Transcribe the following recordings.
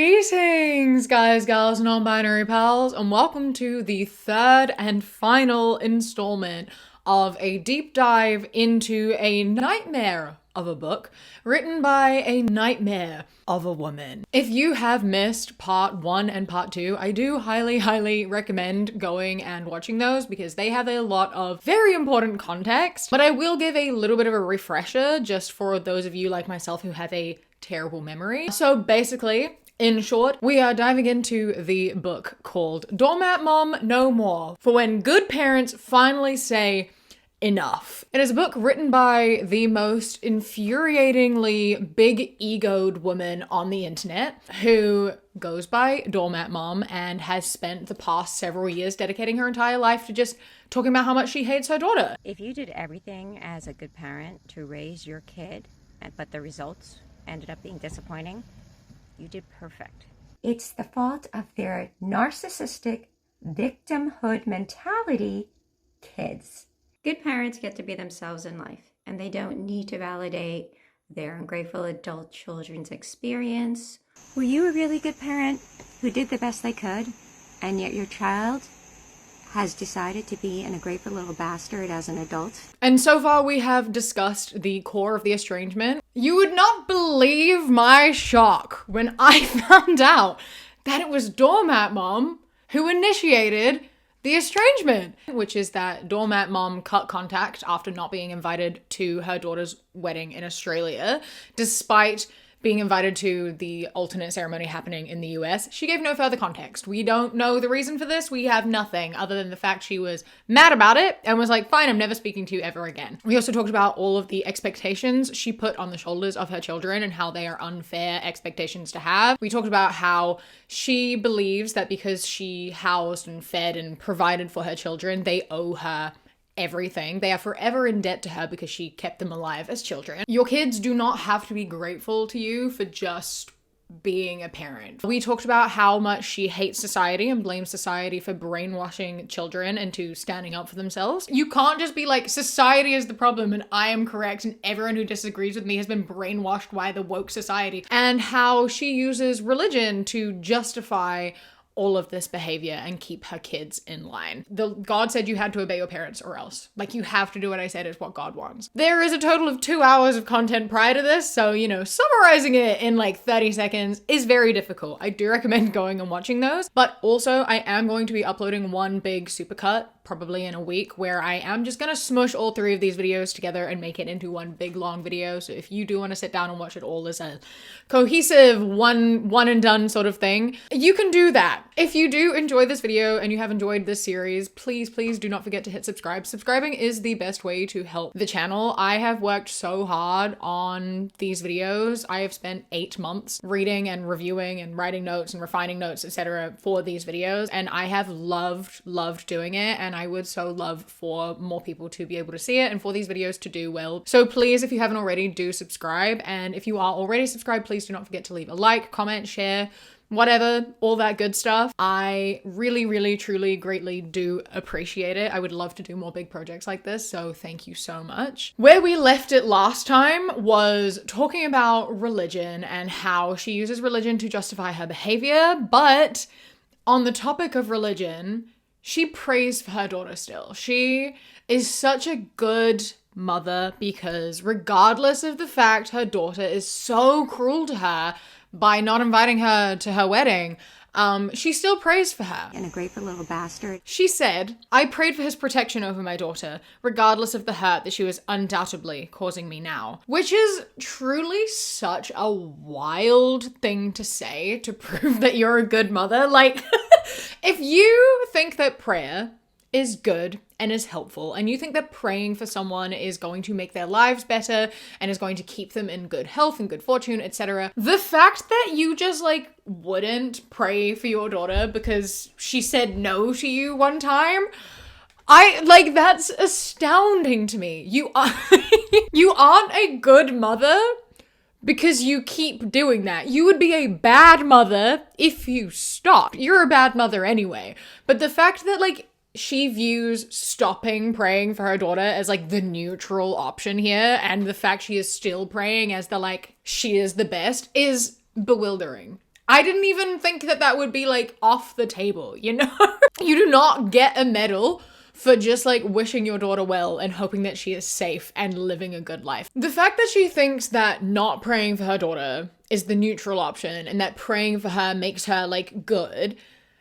Greetings, guys, gals, non-binary pals, and welcome to the third and final installment of a deep dive into a nightmare of a book written by a nightmare of a woman. If you have missed part 1 and part 2, I do highly recommend going and watching those because they have a lot of very important context, but I will give a little bit of a refresher just for those of you like myself who have a terrible memory. So basically, in short, we are diving into the book called Doormat Mom No More, for when good parents finally say enough. It is a book written by the most infuriatingly big-egoed woman on the internet who goes by Doormat Mom and has spent the past several years dedicating her entire life to just talking about how much she hates her daughter. If you did everything as a good parent to raise your kid, but the results ended up being disappointing, you did perfect. It's the fault of their narcissistic victimhood mentality kids. Good parents get to be themselves in life, and they don't need to validate their ungrateful adult children's experience. Were you a really good parent who did the best they could, and yet your child has decided to be an ungrateful little bastard as an adult? And so far we have discussed the core of the estrangement. You would not believe my shock when I found out that it was Doormat Mom who initiated the estrangement, which is that Doormat Mom cut contact after not being invited to her daughter's wedding in Australia, despite being invited to the alternate ceremony happening in the US. She gave no further context. We don't know the reason for this. We have nothing other than the fact she was mad about it and was like, fine, I'm never speaking to you ever again. We also talked about all of the expectations she put on the shoulders of her children and how they are unfair expectations to have. We talked about how she believes that because she housed and fed and provided for her children, they owe her everything. They are forever in debt to her because she kept them alive as children. Your kids do not have to be grateful to you for just being a parent. We talked about how much she hates society and blames society for brainwashing children into standing up for themselves. You can't just be like, society is the problem and I am correct and everyone who disagrees with me has been brainwashed by the woke society. And how she uses religion to justify all of this behavior and keep her kids in line. God said you had to obey your parents or else. Like, you have to do what I said is what God wants. There is a total of 2 hours of content prior to this, so, summarizing it in like 30 seconds is very difficult. I do recommend going and watching those, but also I am going to be uploading one big supercut probably in a week where I am just gonna smush all 3 of these videos together and make it into one big long video. So if you do want to sit down and watch it all as a cohesive one and done sort of thing, you can do that. If you do enjoy this video and you have enjoyed this series, please do not forget to hit subscribe. Subscribing is the best way to help the channel. I have worked so hard on these videos. I have spent 8 months reading and reviewing and writing notes and refining notes, etc. for these videos, and I have loved doing it, and I would so love for more people to be able to see it and for these videos to do well. So please, if you haven't already, do subscribe, and if you are already subscribed, please do not forget to leave a like, comment, share, whatever, all that good stuff. I really, truly, greatly do appreciate it. I would love to do more big projects like this, so thank you so much. Where we left it last time was talking about religion and how she uses religion to justify her behavior, but on the topic of religion, she prays for her daughter still. She is such a good mother because regardless of the fact her daughter is so cruel to her by not inviting her to her wedding, she still prays for her. And a grateful little bastard. She said, I prayed for his protection over my daughter, regardless of the hurt that she was undoubtedly causing me now. Which is truly such a wild thing to say to prove that you're a good mother. Like, if you think that prayer is good and is helpful, and you think that praying for someone is going to make their lives better and is going to keep them in good health and good fortune, etc., the fact that you just wouldn't pray for your daughter because she said no to you one time, that's astounding to me. You aren't a good mother because you keep doing that. You would be a bad mother if you stopped. You're a bad mother anyway. But the fact that she views stopping praying for her daughter as the neutral option here, and the fact she is still praying as she is the best, is bewildering. I didn't even think that that would be like off the table, you know? You do not get a medal for just like wishing your daughter well and hoping that she is safe and living a good life. The fact that she thinks that not praying for her daughter is the neutral option and that praying for her makes her like good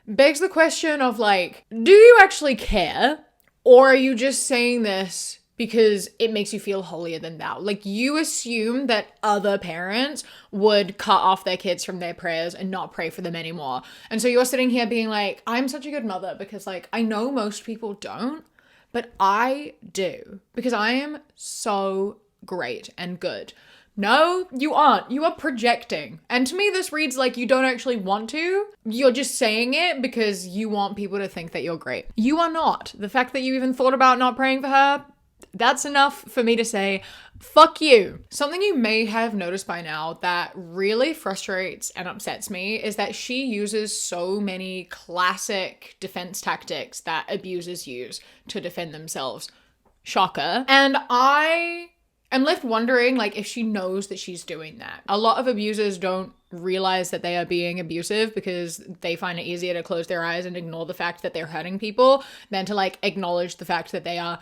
begs the question of like, do you actually care? Or are you just saying this because it makes you feel holier than thou? Like, you assume that other parents would cut off their kids from their prayers and not pray for them anymore. And so you're sitting here being like, I'm such a good mother because like, I know most people don't, but I do because I am so great and good. No, you aren't. You are projecting. And to me, this reads like you don't actually want to. You're just saying it because you want people to think that you're great. You are not. The fact that you even thought about not praying for her, that's enough for me to say, fuck you. Something you may have noticed by now that really frustrates and upsets me is that she uses so many classic defense tactics that abusers use to defend themselves. Shocker. And I'm left wondering, like, if she knows that she's doing that. A lot of abusers don't realize that they are being abusive because they find it easier to close their eyes and ignore the fact that they're hurting people than to, like, acknowledge the fact that they are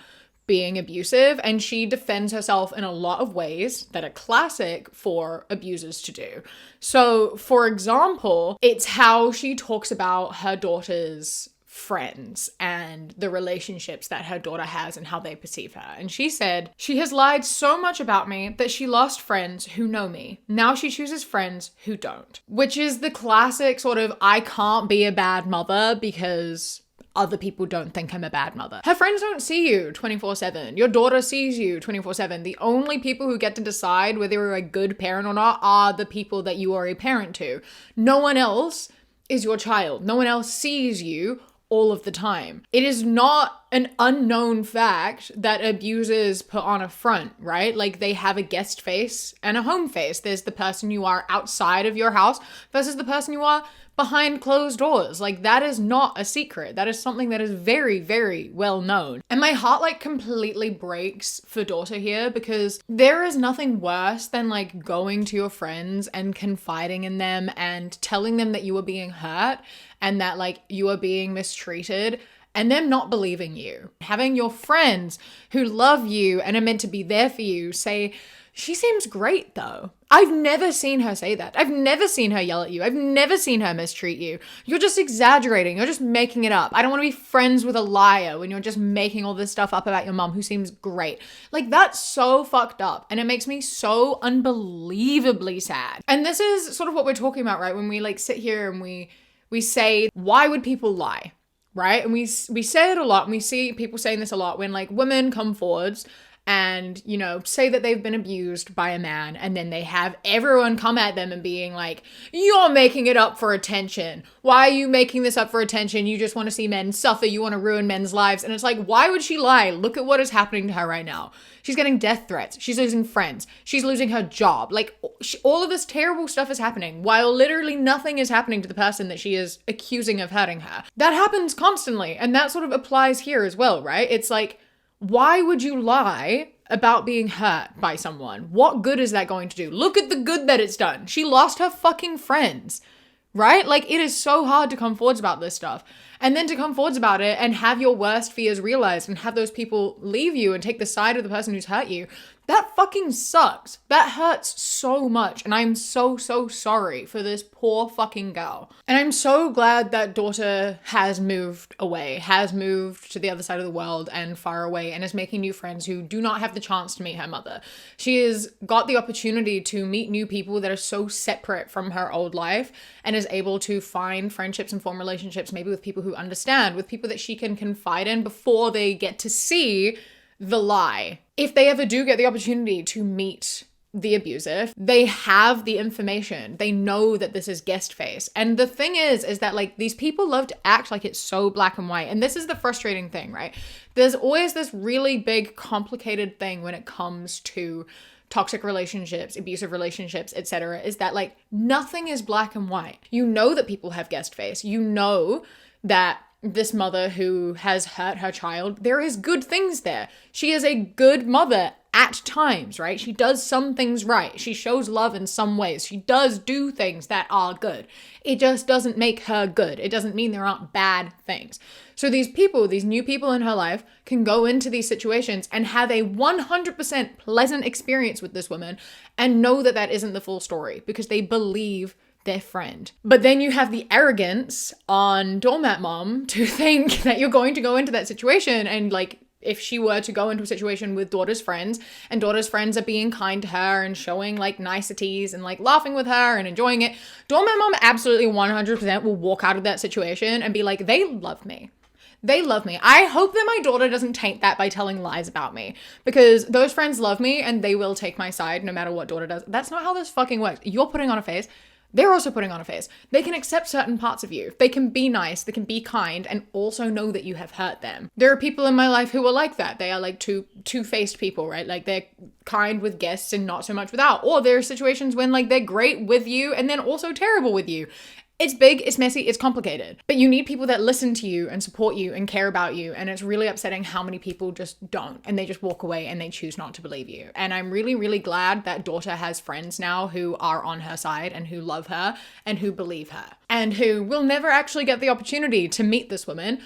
being abusive. And she defends herself in a lot of ways that are classic for abusers to do. So, for example, it's how she talks about her daughter's friends and the relationships that her daughter has and how they perceive her. And she said, she has lied so much about me that she lost friends who know me. Now she chooses friends who don't. Which is the classic sort of, I can't be a bad mother because other people don't think I'm a bad mother. Her friends don't see you 24/7. Your daughter sees you 24/7. The only people who get to decide whether you're a good parent or not are the people that you are a parent to. No one else is your child. No one else sees you all of the time. It is not an unknown fact that abusers put on a front, right? Like, they have a guest face and a home face. There's the person you are outside of your house versus the person you are behind closed doors. Like, that is not a secret. That is something that is very, very well known. And my heart like completely breaks for daughter here because there is nothing worse than like going to your friends and confiding in them and telling them that you are being hurt and that like you are being mistreated and them not believing you. Having your friends who love you and are meant to be there for you say, she seems great though. I've never seen her say that. I've never seen her yell at you. I've never seen her mistreat you. You're just exaggerating. You're just making it up. I don't want to be friends with a liar when you're just making all this stuff up about your mom who seems great. Like, that's so fucked up. And it makes me so unbelievably sad. And this is sort of what we're talking about, right? When we like sit here and we say, why would people lie? Right? And we say it a lot, and we see people saying this a lot when like women come forwards and, you know, say that they've been abused by a man, and then they have everyone come at them and being like, you're making it up for attention. Why are you making this up for attention? You just want to see men suffer. You want to ruin men's lives. And it's like, why would she lie? Look at what is happening to her right now. She's getting death threats. She's losing friends. She's losing her job. Like, all of this terrible stuff is happening while literally nothing is happening to the person that she is accusing of hurting her. That happens constantly. And that sort of applies here as well, right? It's like, why would you lie about being hurt by someone? What good is that going to do? Look at the good that it's done. She lost her fucking friends, right? Like, it is so hard to come forwards about this stuff. And then to come forwards about it and have your worst fears realized and have those people leave you and take the side of the person who's hurt you, that fucking sucks. That hurts so much. And I'm so, so sorry for this poor fucking girl. And I'm so glad that daughter has moved away, has moved to the other side of the world and far away, and is making new friends who do not have the chance to meet her mother. She has got the opportunity to meet new people that are so separate from her old life and is able to find friendships and form relationships, maybe with people who understand, with people that she can confide in before they get to see the lie. If they ever do get the opportunity to meet the abuser, they have the information. They know that this is guest face. And the thing is that like these people love to act like it's so black and white. And this is the frustrating thing, right? There's always this really big, complicated thing when it comes to toxic relationships, abusive relationships, etc., is that like nothing is black and white. You know that people have guest face. You know that this mother who has hurt her child, there is good things there. She is a good mother at times, right? She does some things right. She shows love in some ways. She does do things that are good. It just doesn't make her good. It doesn't mean there aren't bad things. So these people, these new people in her life, can go into these situations and have a 100% pleasant experience with this woman and know that that isn't the full story because they believe their friend. But then you have the arrogance on Doormat Mom to think that you're going to go into that situation and like, if she were to go into a situation with daughter's friends and daughter's friends are being kind to her and showing like niceties and like laughing with her and enjoying it, Doormat Mom absolutely 100% will walk out of that situation and be like, they love me. They love me. I hope that my daughter doesn't taint that by telling lies about me because those friends love me and they will take my side no matter what daughter does. That's not how this fucking works. You're putting on a face. They're also putting on a face. They can accept certain parts of you. They can be nice, they can be kind, and also know that you have hurt them. There are people in my life who are like that. They are like two-faced people, right? Like they're kind with guests and not so much without. Or there are situations when like they're great with you and then also terrible with you. It's big, it's messy, it's complicated. But you need people that listen to you and support you and care about you. And it's really upsetting how many people just don't. And they just walk away and they choose not to believe you. And I'm really, really glad that daughter has friends now who are on her side and who love her and who believe her. And who will never actually get the opportunity to meet this woman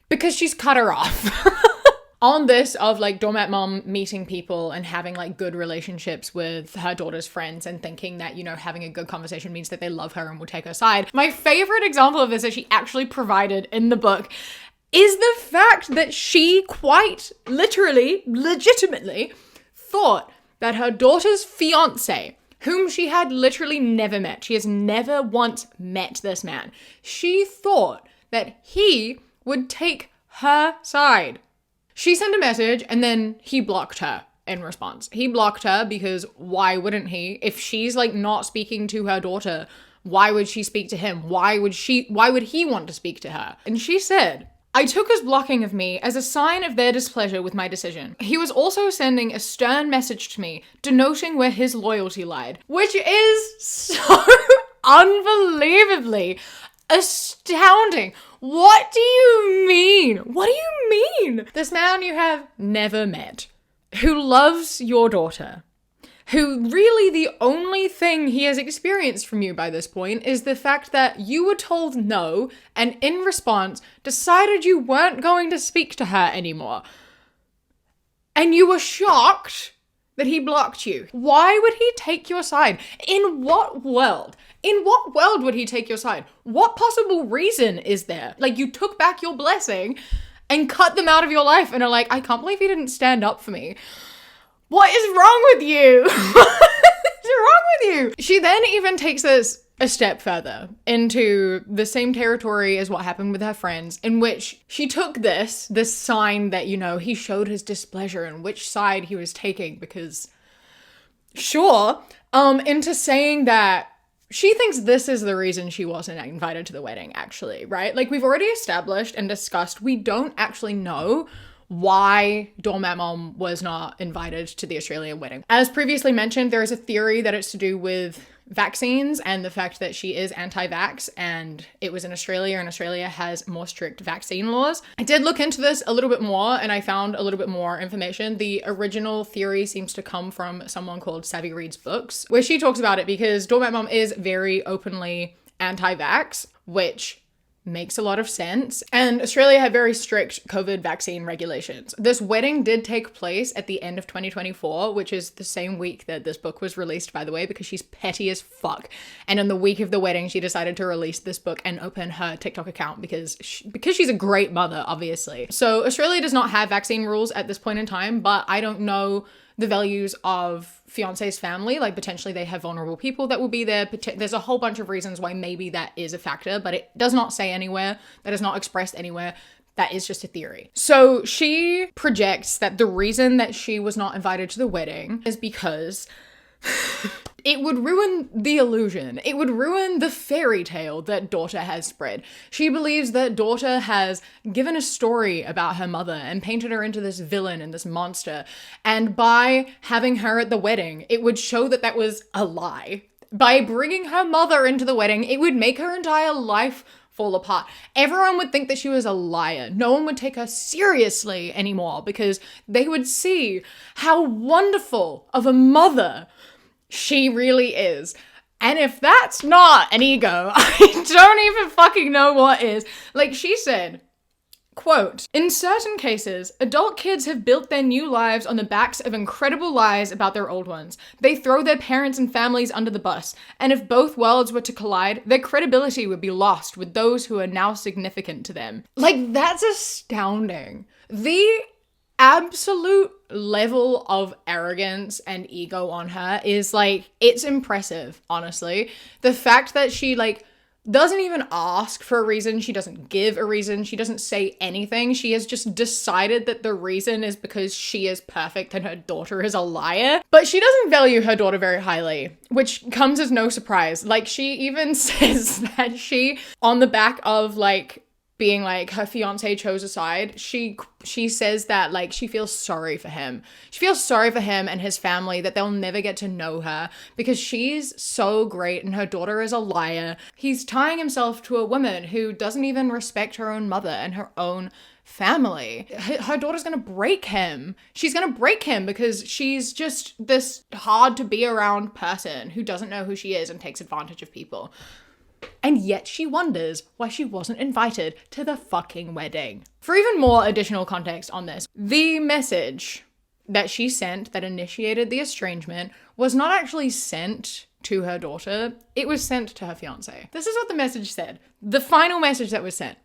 because she's cut her off. On this of like Doormat Mom meeting people and having like good relationships with her daughter's friends and thinking that, you know, having a good conversation means that they love her and will take her side. My favorite example of this that she actually provided in the book is the fact that she quite literally, legitimately thought that her daughter's fiance, whom she had literally never met, she has never once met this man, she thought that he would take her side. She sent a message and then he blocked her in response. He blocked her because why wouldn't he? If she's like not speaking to her daughter, why would she speak to him? Why would he want to speak to her? And she said, I took his blocking of me as a sign of their displeasure with my decision. He was also sending a stern message to me, denoting where his loyalty lied, which is so unbelievably astounding. What do you mean? What do you mean? This man you have never met, who loves your daughter, who really the only thing he has experienced from you by this point is the fact that you were told no and in response decided you weren't going to speak to her anymore. And you were shocked that he blocked you. Why would he take your side? In what world? In what world would he take your side? What possible reason is there? Like, you took back your blessing and cut them out of your life and are like, I can't believe he didn't stand up for me. What is wrong with you? What's wrong with you? She then even takes this a step further into the same territory as what happened with her friends, in which she took this sign that, you know, he showed his displeasure and which side he was taking because, sure, into saying that she thinks this is the reason she wasn't invited to the wedding, actually, right? Like, we've already established and discussed, we don't actually know why Doormat Mom was not invited to the Australian wedding. As previously mentioned, there is a theory that it's to do with vaccines and the fact that she is anti-vax and it was in Australia and Australia has more strict vaccine laws. I did look into this a little bit more and I found a little bit more information. The original theory seems to come from someone called Savvy Reads Books, where she talks about it because Doormat Mom is very openly anti-vax, which makes a lot of sense. And Australia had very strict COVID vaccine regulations. This wedding did take place at the end of 2024, which is the same week that this book was released, by the way, because she's petty as fuck. And in the week of the wedding, she decided to release this book and open her TikTok account because she's a great mother, obviously. So Australia does not have vaccine rules at this point in time, but I don't know the values of fiance's family. Like, potentially they have vulnerable people that will be there. There's a whole bunch of reasons why maybe that is a factor, but it does not say anywhere. That is not expressed anywhere. That is just a theory. So she projects that the reason that she was not invited to the wedding is because it would ruin the illusion. It would ruin the fairy tale that daughter has spread. She believes that daughter has given a story about her mother and painted her into this villain and this monster. And by having her at the wedding, it would show that that was a lie. By bringing her mother into the wedding, it would make her entire life fall apart. Everyone would think that she was a liar. No one would take her seriously anymore because they would see how wonderful of a mother she really is. And if that's not an ego, I don't even fucking know what is. Like she said, quote, "In certain cases, adult kids have built their new lives on the backs of incredible lies about their old ones. They throw their parents and families under the bus, and if both worlds were to collide, their credibility would be lost with those who are now significant to them." Like, that's astounding. The absolute level of arrogance and ego on her is like, it's impressive, honestly. The fact that she like doesn't even ask for a reason. She doesn't give a reason. She doesn't say anything. She has just decided that the reason is because she is perfect and her daughter is a liar. But she doesn't value her daughter very highly, which comes as no surprise. Like, she even says that she, on the back of like being like her fiance chose a side, she says that like she feels sorry for him. She feels sorry for him and his family that they'll never get to know her because she's so great and her daughter is a liar. He's tying himself to a woman who doesn't even respect her own mother and her own family. Her daughter's gonna break him. She's gonna break him because she's just this hard to be around person who doesn't know who she is and takes advantage of people. And yet she wonders why she wasn't invited to the fucking wedding. For even more additional context on this, the message that she sent that initiated the estrangement was not actually sent to her daughter, it was sent to her fiance. This is what the message said. The final message that was sent,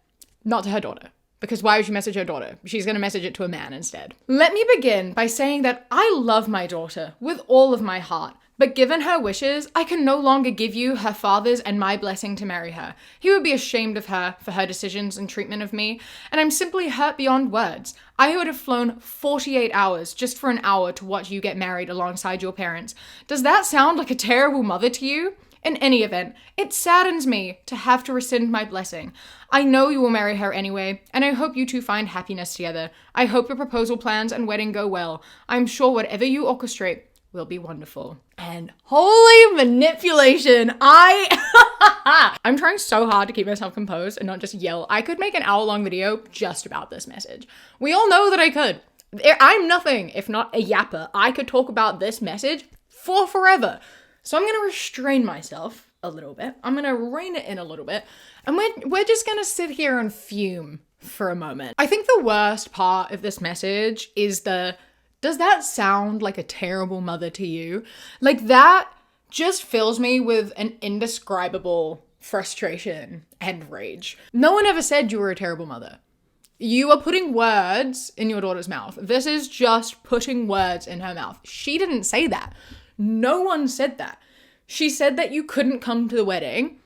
not to her daughter. Because why would she message her daughter? She's going to message it to a man instead. "Let me begin by saying that I love my daughter with all of my heart. But given her wishes, I can no longer give you her father's and my blessing to marry her. He would be ashamed of her for her decisions and treatment of me, and I'm simply hurt beyond words. I would have flown 48 hours just for an hour to watch you get married alongside your parents. Does that sound like a terrible mother to you? In any event, it saddens me to have to rescind my blessing. I know you will marry her anyway, and I hope you two find happiness together. I hope your proposal plans and wedding go well. I'm sure whatever you orchestrate will be wonderful." And holy manipulation. I'm trying so hard to keep myself composed and not just yell. I could make an hour-long video just about this message. We all know that I could. I'm nothing if not a yapper. I could talk about this message for forever. So I'm going to restrain myself a little bit. I'm going to rein it in a little bit. And we're just going to sit here and fume for a moment. I think the worst part of this message is does that sound like a terrible mother to you? Like, that just fills me with an indescribable frustration and rage. No one ever said you were a terrible mother. You are putting words in your daughter's mouth. This is just putting words in her mouth. She didn't say that. No one said that. She said that you couldn't come to the wedding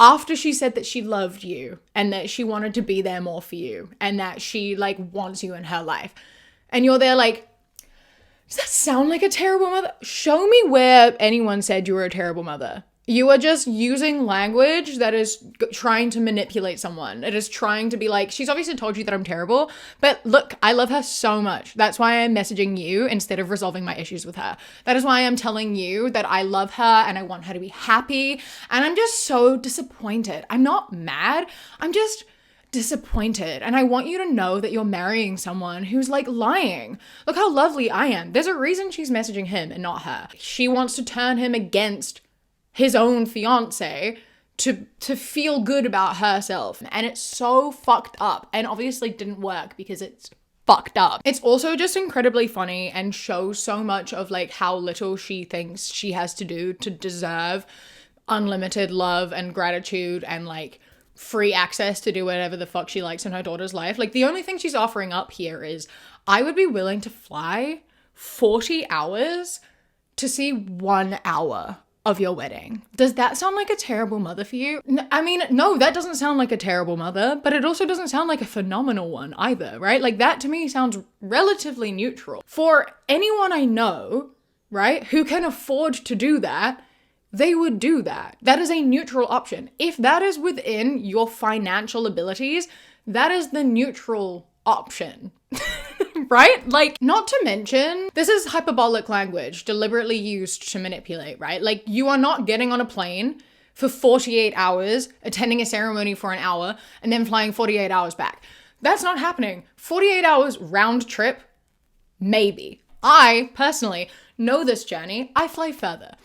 after she said that she loved you and that she wanted to be there more for you and that she like wants you in her life. And you're there like, does that sound like a terrible mother? Show me where anyone said you were a terrible mother. You are just using language that is trying to manipulate someone. It is trying to be like, she's obviously told you that I'm terrible, but look, I love her so much. That's why I'm messaging you instead of resolving my issues with her. That is why I'm telling you that I love her and I want her to be happy. And I'm just so disappointed. I'm not mad. I'm just disappointed, and I want you to know that you're marrying someone who's like lying. Look how lovely I am. There's a reason she's messaging him and not her. She wants to turn him against his own fiance to feel good about herself, and it's so fucked up, and obviously didn't work because it's fucked up. It's also just incredibly funny and shows so much of like how little she thinks she has to do to deserve unlimited love and gratitude and like free access to do whatever the fuck she likes in her daughter's life. Like, the only thing she's offering up here is, I would be willing to fly 40 hours to see 1 hour of your wedding. Does that sound like a terrible mother for you? I mean, no, that doesn't sound like a terrible mother, but it also doesn't sound like a phenomenal one either, right? Like, that to me sounds relatively neutral. For anyone I know, right, who can afford to do that, they would do that. That is a neutral option. If that is within your financial abilities, that is the neutral option. Right? Like, not to mention, this is hyperbolic language deliberately used to manipulate, right? Like, you are not getting on a plane for 48 hours, attending a ceremony for an hour, and then flying 48 hours back. That's not happening. 48 hours round trip, maybe. I, personally, know this journey. I fly further.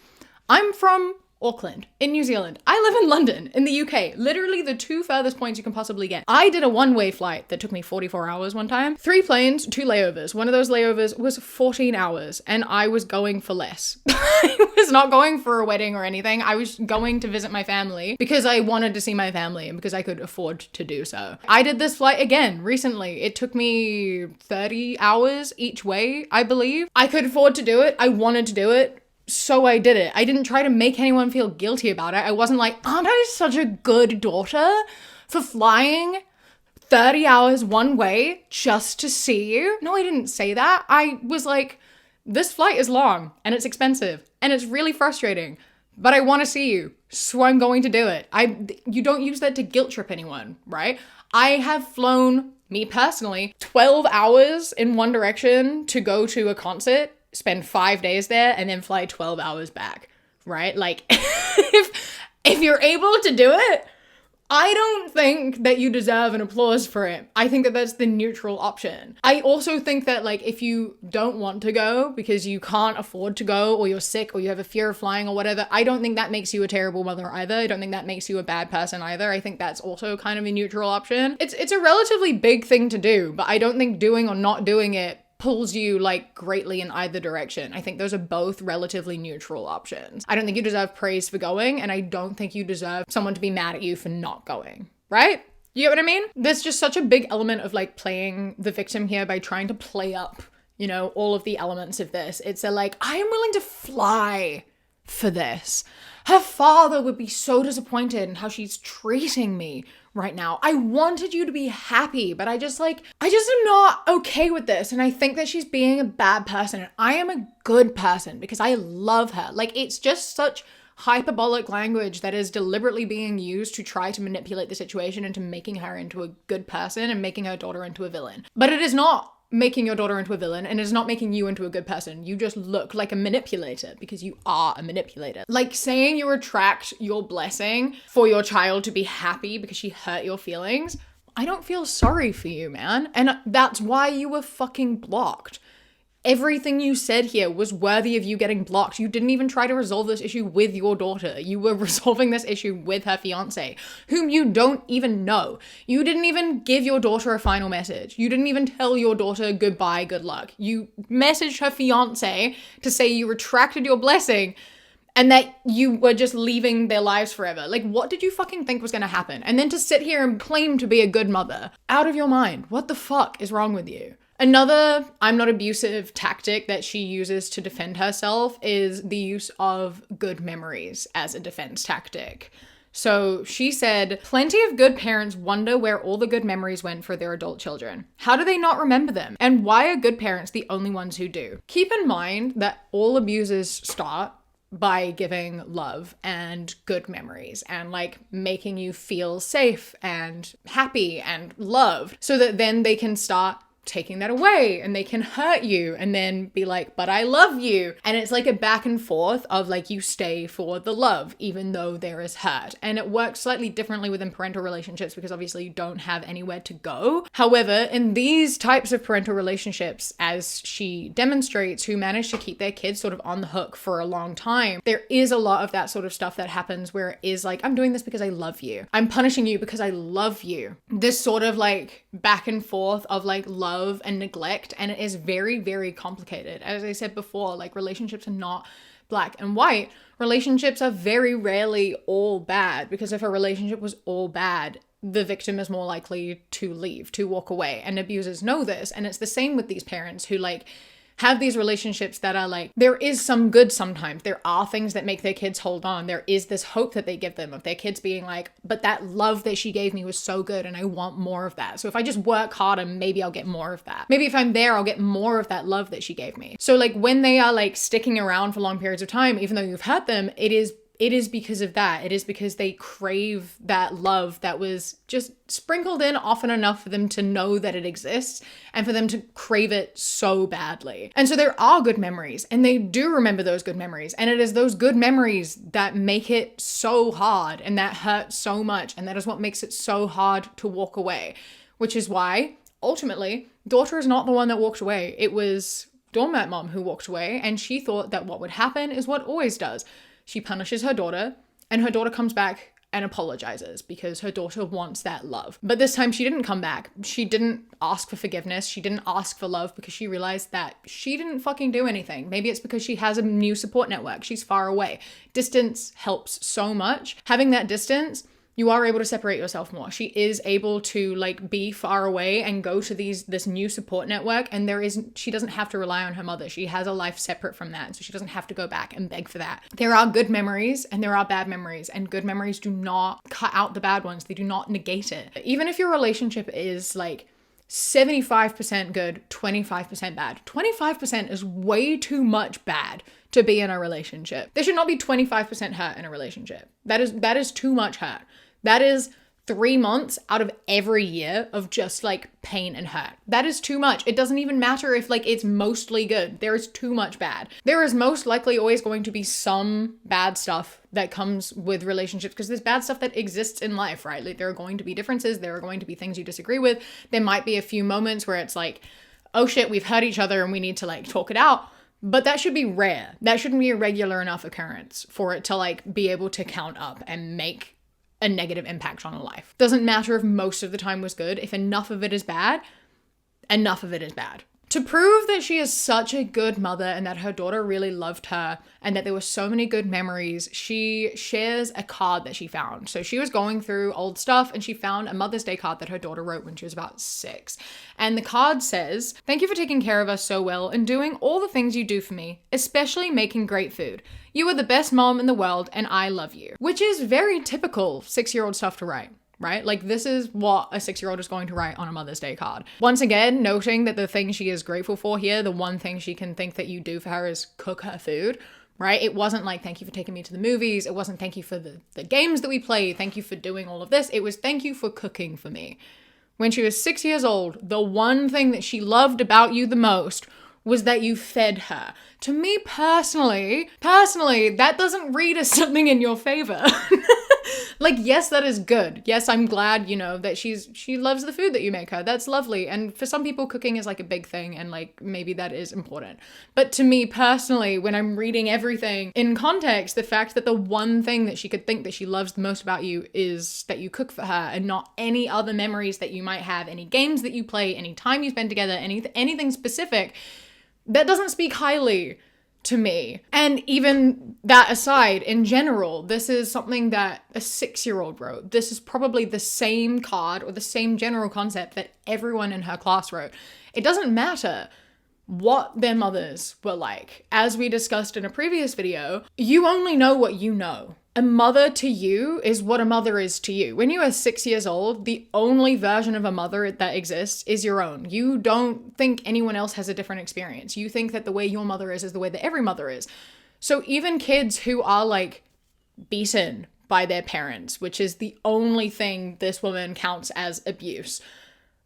I'm from Auckland in New Zealand. I live in London in the UK, literally the two furthest points you can possibly get. I did a one-way flight that took me 44 hours one time. 3 planes, 2 layovers. One of those layovers was 14 hours and I was going for less. I was not going for a wedding or anything. I was going to visit my family because I wanted to see my family and because I could afford to do so. I did this flight again recently. It took me 30 hours each way, I believe. I could afford to do it. I wanted to do it. So I did it. I didn't try to make anyone feel guilty about it. I wasn't like, aren't I such a good daughter for flying 30 hours one way just to see you? No, I didn't say that. I was like, this flight is long and it's expensive and it's really frustrating, but I want to see you, so I'm going to do it. You don't use that to guilt trip anyone, right? I have flown, me personally, 12 hours in one direction to go to a concert, spend 5 days there, and then fly 12 hours back, right? Like, if you're able to do it, I don't think that you deserve an applause for it. I think that that's the neutral option. I also think that, like, if you don't want to go because you can't afford to go, or you're sick, or you have a fear of flying or whatever, I don't think that makes you a terrible mother either. I don't think that makes you a bad person either. I think that's also kind of a neutral option. It's a relatively big thing to do, but I don't think doing or not doing it pulls you like greatly in either direction. I think those are both relatively neutral options. I don't think you deserve praise for going, and I don't think you deserve someone to be mad at you for not going, right? You get what I mean? There's just such a big element of like playing the victim here by trying to play up, you know, all of the elements of this. It's like, I am willing to fly for this. Her father would be so disappointed in how she's treating me right now. I wanted you to be happy, but I just am not okay with this. And I think that she's being a bad person, and I am a good person because I love her. Like, it's just such hyperbolic language that is deliberately being used to try to manipulate the situation into making her into a good person and making her daughter into a villain. But it is not making your daughter into a villain, and it's not making you into a good person. You just look like a manipulator because you are a manipulator. Like, saying you retract your blessing for your child to be happy because she hurt your feelings, I don't feel sorry for you, man. And that's why you were fucking blocked. Everything you said here was worthy of you getting blocked. You didn't even try to resolve this issue with your daughter. You were resolving this issue with her fiance, whom you don't even know. You didn't even give your daughter a final message. You didn't even tell your daughter goodbye, good luck. You messaged her fiance to say you retracted your blessing and that you were just leaving their lives forever. Like, what did you fucking think was gonna happen? And then to sit here and claim to be a good mother. Out of your mind. What the fuck is wrong with you? Another I'm not abusive tactic that she uses to defend herself is the use of good memories as a defense tactic. So she said, plenty of good parents wonder where all the good memories went for their adult children. How do they not remember them? And why are good parents the only ones who do? Keep in mind that all abusers start by giving love and good memories and like making you feel safe and happy and loved so that then they can start taking that away and they can hurt you and then be like, but I love you. And it's like a back and forth of like, you stay for the love, even though there is hurt. And it works slightly differently within parental relationships because obviously you don't have anywhere to go. However, in these types of parental relationships, as she demonstrates, who manage to keep their kids sort of on the hook for a long time, there is a lot of that sort of stuff that happens where it is like, I'm doing this because I love you. I'm punishing you because I love you. This sort of like back and forth of like love and neglect, and it is very, very complicated. As I said before, like relationships are not black and white. Relationships are very rarely all bad, because if a relationship was all bad, the victim is more likely to leave, to walk away, and abusers know this. And it's the same with these parents who like have these relationships that are like, there is some good sometimes. There are things that make their kids hold on. There is this hope that they give them of their kids being like, but that love that she gave me was so good and I want more of that. So if I just work harder, maybe I'll get more of that. Maybe if I'm there, I'll get more of that love that she gave me. So like when they are like sticking around for long periods of time, even though you've hurt them, it is it is because of that. It is because they crave that love that was just sprinkled in often enough for them to know that it exists and for them to crave it so badly. And so there are good memories, and they do remember those good memories. And it is those good memories that make it so hard and that hurt so much. And that is what makes it so hard to walk away, which is why ultimately daughter is not the one that walked away. It was doormat mom who walked away, and she thought that what would happen is what always does. She punishes her daughter, and her daughter comes back and apologizes because her daughter wants that love. But this time she didn't come back. She didn't ask for forgiveness. She didn't ask for love because she realized that she didn't fucking do anything. Maybe it's because she has a new support network. She's far away. Distance helps so much. Having that distance, you are able to separate yourself more. She is able to like be far away and go to this new support network, and she doesn't have to rely on her mother. She has a life separate from that, so she doesn't have to go back and beg for that. There are good memories and there are bad memories, and good memories do not cut out the bad ones. They do not negate it. Even if your relationship is like 75% good, 25% bad. 25% is way too much bad to be in a relationship. There should not be 25% hurt in a relationship. That is too much hurt. That is 3 months out of every year of just like pain and hurt. That is too much. It doesn't even matter if like it's mostly good. There is too much bad. There is most likely always going to be some bad stuff that comes with relationships because there's bad stuff that exists in life, right? Like there are going to be differences. There are going to be things you disagree with. There might be a few moments where it's like, oh shit, we've hurt each other and we need to like talk it out. But that should be rare. That shouldn't be a regular enough occurrence for it to like be able to count up and make a negative impact on a life. Doesn't matter if most of the time was good. If enough of it is bad, enough of it is bad. To prove that she is such a good mother and that her daughter really loved her and that there were so many good memories, she shares a card that she found. So she was going through old stuff and she found a Mother's Day card that her daughter wrote when she was about 6. And the card says, "Thank you for taking care of us so well and doing all the things you do for me, especially making great food. You are the best mom in the world and I love you." Which is very typical 6-year-old stuff to write. Right? Like this is what a 6-year-old is going to write on a Mother's Day card. Once again, noting that the thing she is grateful for here, the one thing she can think that you do for her is cook her food, right? It wasn't like, thank you for taking me to the movies. It wasn't thank you for the games that we play. Thank you for doing all of this. It was thank you for cooking for me. When she was 6 years old, the one thing that she loved about you the most was that you fed her. To me personally, that doesn't read as something in your favor. Like, yes, that is good. Yes, I'm glad, that she loves the food that you make her. That's lovely. And for some people, cooking is like a big thing and like maybe that is important. But to me personally, when I'm reading everything in context, the fact that the one thing that she could think that she loves the most about you is that you cook for her and not any other memories that you might have, any games that you play, any time you spend together, anything specific, that doesn't speak highly to me. And even that aside, in general, this is something that a 6-year-old wrote. This is probably the same card or the same general concept that everyone in her class wrote. It doesn't matter what their mothers were like. As we discussed in a previous video, you only know what you know. A mother to you is what a mother is to you. When you are 6 years old, the only version of a mother that exists is your own. You don't think anyone else has a different experience. You think that the way your mother is the way that every mother is. So even kids who are like beaten by their parents, which is the only thing this woman counts as abuse,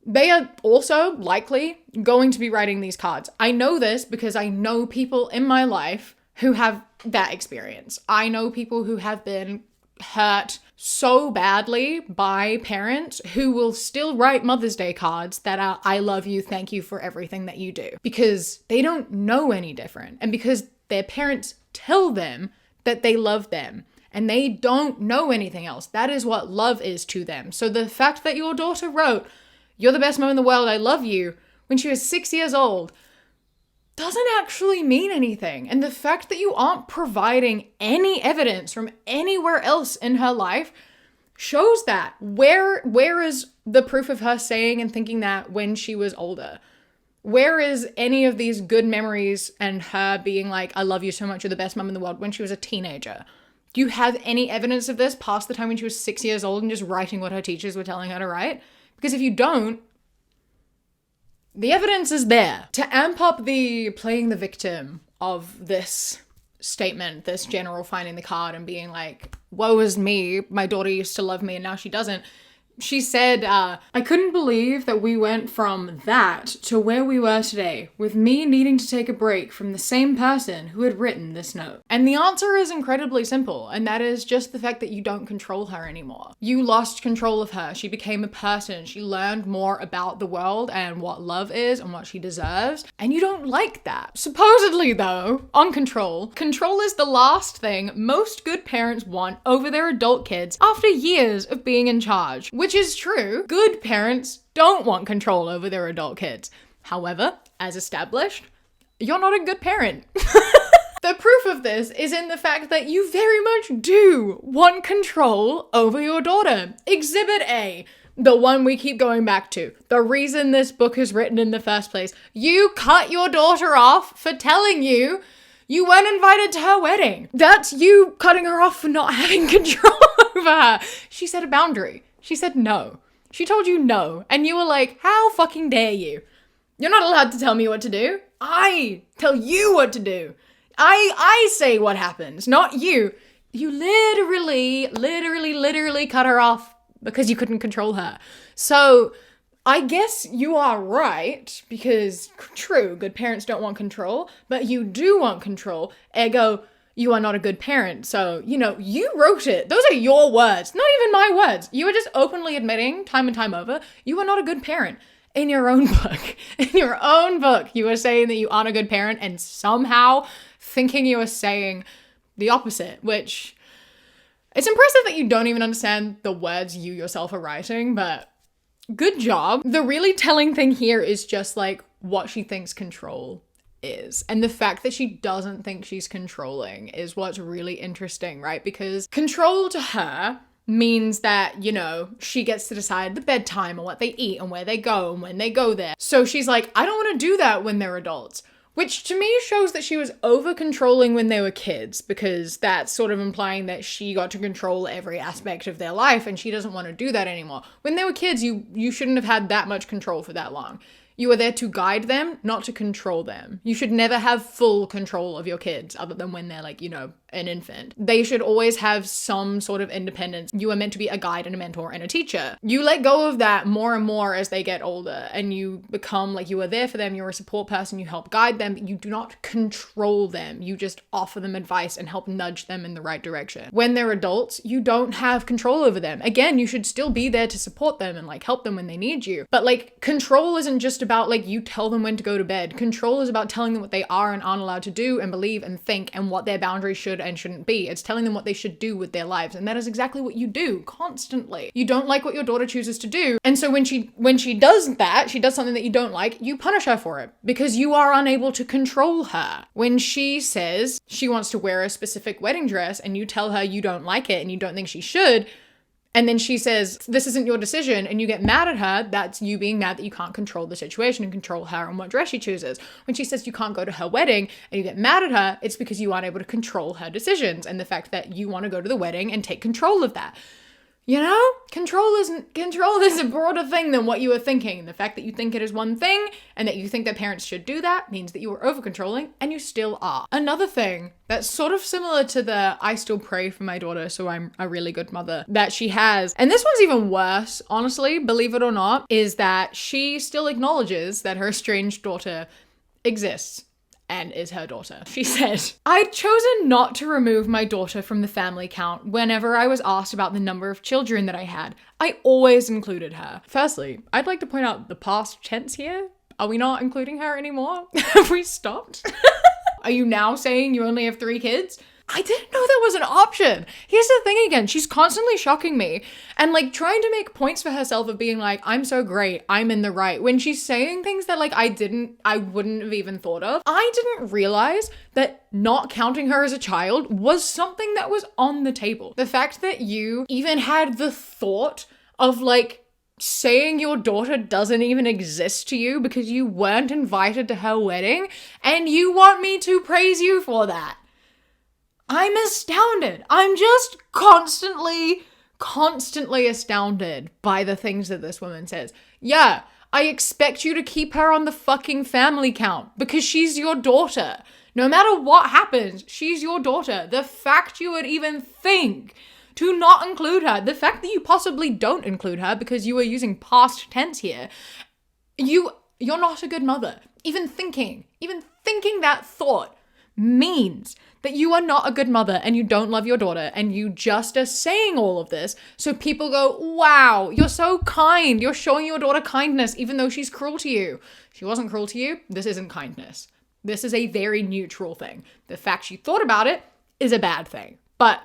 they are also likely going to be writing these cards. I know this because I know people in my life who have that experience. I know people who have been hurt so badly by parents who will still write Mother's Day cards that are, "I love you, thank you for everything that you do," because they don't know any different. And because their parents tell them that they love them and they don't know anything else. That is what love is to them. So the fact that your daughter wrote, "You're the best mom in the world, I love you," when she was 6 years old, doesn't actually mean anything. And the fact that you aren't providing any evidence from anywhere else in her life shows that. Where is the proof of her saying and thinking that when she was older? Where is any of these good memories and her being like, "I love you so much, you're the best mom in the world," when she was a teenager? Do you have any evidence of this past the time when she was 6 years old and just writing what her teachers were telling her to write? Because if you don't, the evidence is there. To amp up the playing the victim of this statement, this general finding the card and being like, woe is me, my daughter used to love me and now she doesn't. She said, I couldn't believe that we went from that to where we were today, with me needing to take a break from the same person who had written this note. And the answer is incredibly simple, and that is just the fact that you don't control her anymore. You lost control of her. She became a person. She learned more about the world and what love is and what she deserves, and you don't like that. Supposedly, though, on control is the last thing most good parents want over their adult kids after years of being in charge. Which is true. Good parents don't want control over their adult kids. However, as established, you're not a good parent. The proof of this is in the fact that you very much do want control over your daughter. Exhibit A, the one we keep going back to, the reason this book is written in the first place. You cut your daughter off for telling you weren't invited to her wedding. That's you cutting her off for not having control over her. She set a boundary. She said no. She told you no. And you were like, how fucking dare you? You're not allowed to tell me what to do. I tell you what to do. I say what happens, not you. You literally cut her off because you couldn't control her. So I guess you are right, because true, good parents don't want control, but you do want control. Ergo, you are not a good parent. So, you wrote it. Those are your words, not even my words. You are just openly admitting time and time over, you are not a good parent. In your own book. In your own book, you are saying that you aren't a good parent and somehow thinking you are saying the opposite, which it's impressive that you don't even understand the words you yourself are writing, but good job. The really telling thing here is just like what she thinks control is. And the fact that she doesn't think she's controlling is what's really interesting, right? Because control to her means that, she gets to decide the bedtime and what they eat and where they go and when they go there. So she's like, I don't want to do that when they're adults. Which to me shows that she was over-controlling when they were kids, because that's sort of implying that she got to control every aspect of their life and she doesn't want to do that anymore. When they were kids, you shouldn't have had that much control for that long. You are there to guide them, not to control them. You should never have full control of your kids other than when they're like, an infant. They should always have some sort of independence. You are meant to be a guide and a mentor and a teacher. You let go of that more and more as they get older and you become like you are there for them. You're a support person. You help guide them, but you do not control them. You just offer them advice and help nudge them in the right direction. When they're adults, you don't have control over them. Again, you should still be there to support them and like help them when they need you. But like control isn't just about like you tell them when to go to bed. Control is about telling them what they are and aren't allowed to do and believe and think and what their boundaries should and shouldn't be. It's telling them what they should do with their lives. And that is exactly what you do constantly. You don't like what your daughter chooses to do. And so when she does that, she does something that you don't like, you punish her for it because you are unable to control her. When she says she wants to wear a specific wedding dress and you tell her you don't like it and you don't think she should, and then she says, this isn't your decision, and you get mad at her, that's you being mad that you can't control the situation and control her and what dress she chooses. When she says you can't go to her wedding and you get mad at her, it's because you aren't able to control her decisions and the fact that you want to go to the wedding and take control of that. Control is a broader thing than what you were thinking. The fact that you think it is one thing and that you think that parents should do that means that you are over-controlling, and you still are. Another thing that's sort of similar to the I still pray for my daughter so I'm a really good mother that she has, and this one's even worse, honestly, believe it or not, is that she still acknowledges that her estranged daughter exists and is her daughter. She said, I'd chosen not to remove my daughter from the family count whenever I was asked about the number of children that I had. I always included her. Firstly, I'd like to point out the past tense here. Are we not including her anymore? Have we stopped? Are you now saying you only have 3 kids? I didn't know that was an option. Here's the thing again, she's constantly shocking me and like trying to make points for herself of being like, I'm so great, I'm in the right, when she's saying things that like I wouldn't have even thought of. I didn't realize that not counting her as a child was something that was on the table. The fact that you even had the thought of like saying your daughter doesn't even exist to you because you weren't invited to her wedding, and you want me to praise you for that. I'm astounded. I'm just constantly astounded by the things that this woman says. Yeah, I expect you to keep her on the fucking family count because she's your daughter. No matter what happens, she's your daughter. The fact you would even think to not include her, the fact that you possibly don't include her because you are using past tense here, you're not a good mother. Even thinking that thought means that you are not a good mother and you don't love your daughter, and you just are saying all of this so people go, wow, you're so kind. You're showing your daughter kindness even though she's cruel to you. She wasn't cruel to you. This isn't kindness. This is a very neutral thing. The fact she thought about it is a bad thing. But,